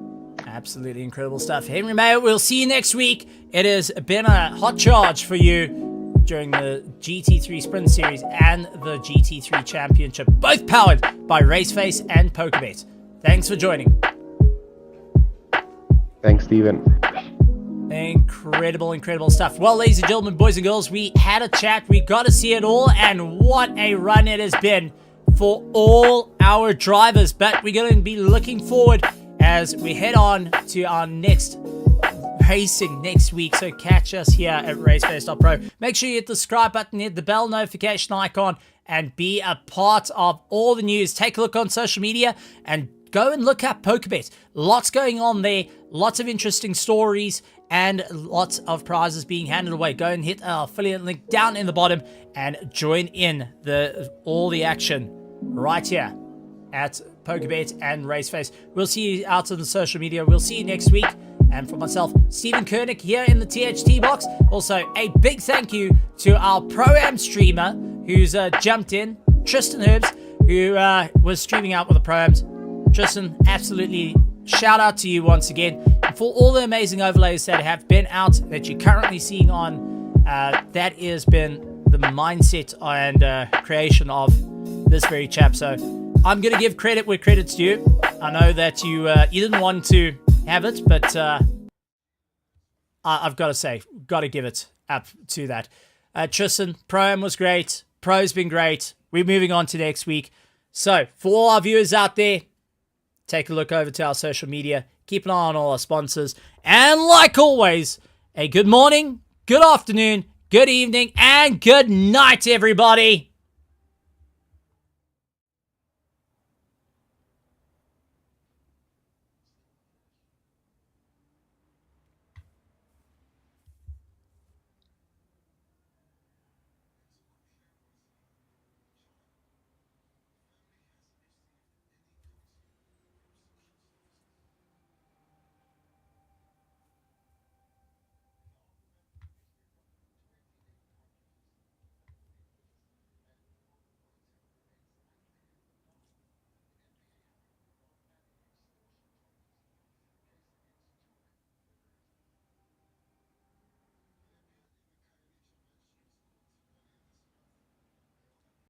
A: Absolutely incredible stuff. Henry Mayer, we'll see you next week. It has been a hot charge for you during the GT3 Sprint Series and the GT3 Championship, both powered by RACEFACE and PokerBet. Thanks for joining.
D: Thanks, Steven.
A: Incredible stuff. Well, ladies and gentlemen, boys and girls, we had a chat. We got to see it all, and what a run it has been for all our drivers. But we're going to be looking forward as we head on to our next racing next week. So catch us here at RACEFACE.PRO. Make sure you hit the subscribe button, hit the bell notification icon, and be a part of all the news. Take a look on social media and go and look up PokerBet. Lots going on there. Lots of interesting stories and lots of prizes being handed away. Go and hit our affiliate link down in the bottom and join in all the action right here at PokerBet and RACEFACE. We'll see you out on the social media. We'll see you next week. And for myself, Stephen Koenig here in the THT box. Also, a big thank you to our Pro-Am streamer who's jumped in, Tristan Herbs, who was streaming out with the Pro-Ams. Tristan, absolutely shout out to you once again. And for all the amazing overlays that have been out that you're currently seeing on, that has been the mindset and creation of this very chap. So I'm going to give credit where credit's due. I know that you didn't want to have it, but I've got to say, got to give it up to that. Tristan, Pro-Am was great. Pro's been great. We're moving on to next week. So for all our viewers out there, take a look over to our social media. Keep an eye on all our sponsors. And like always, a good morning, good afternoon, good evening, and good night, everybody.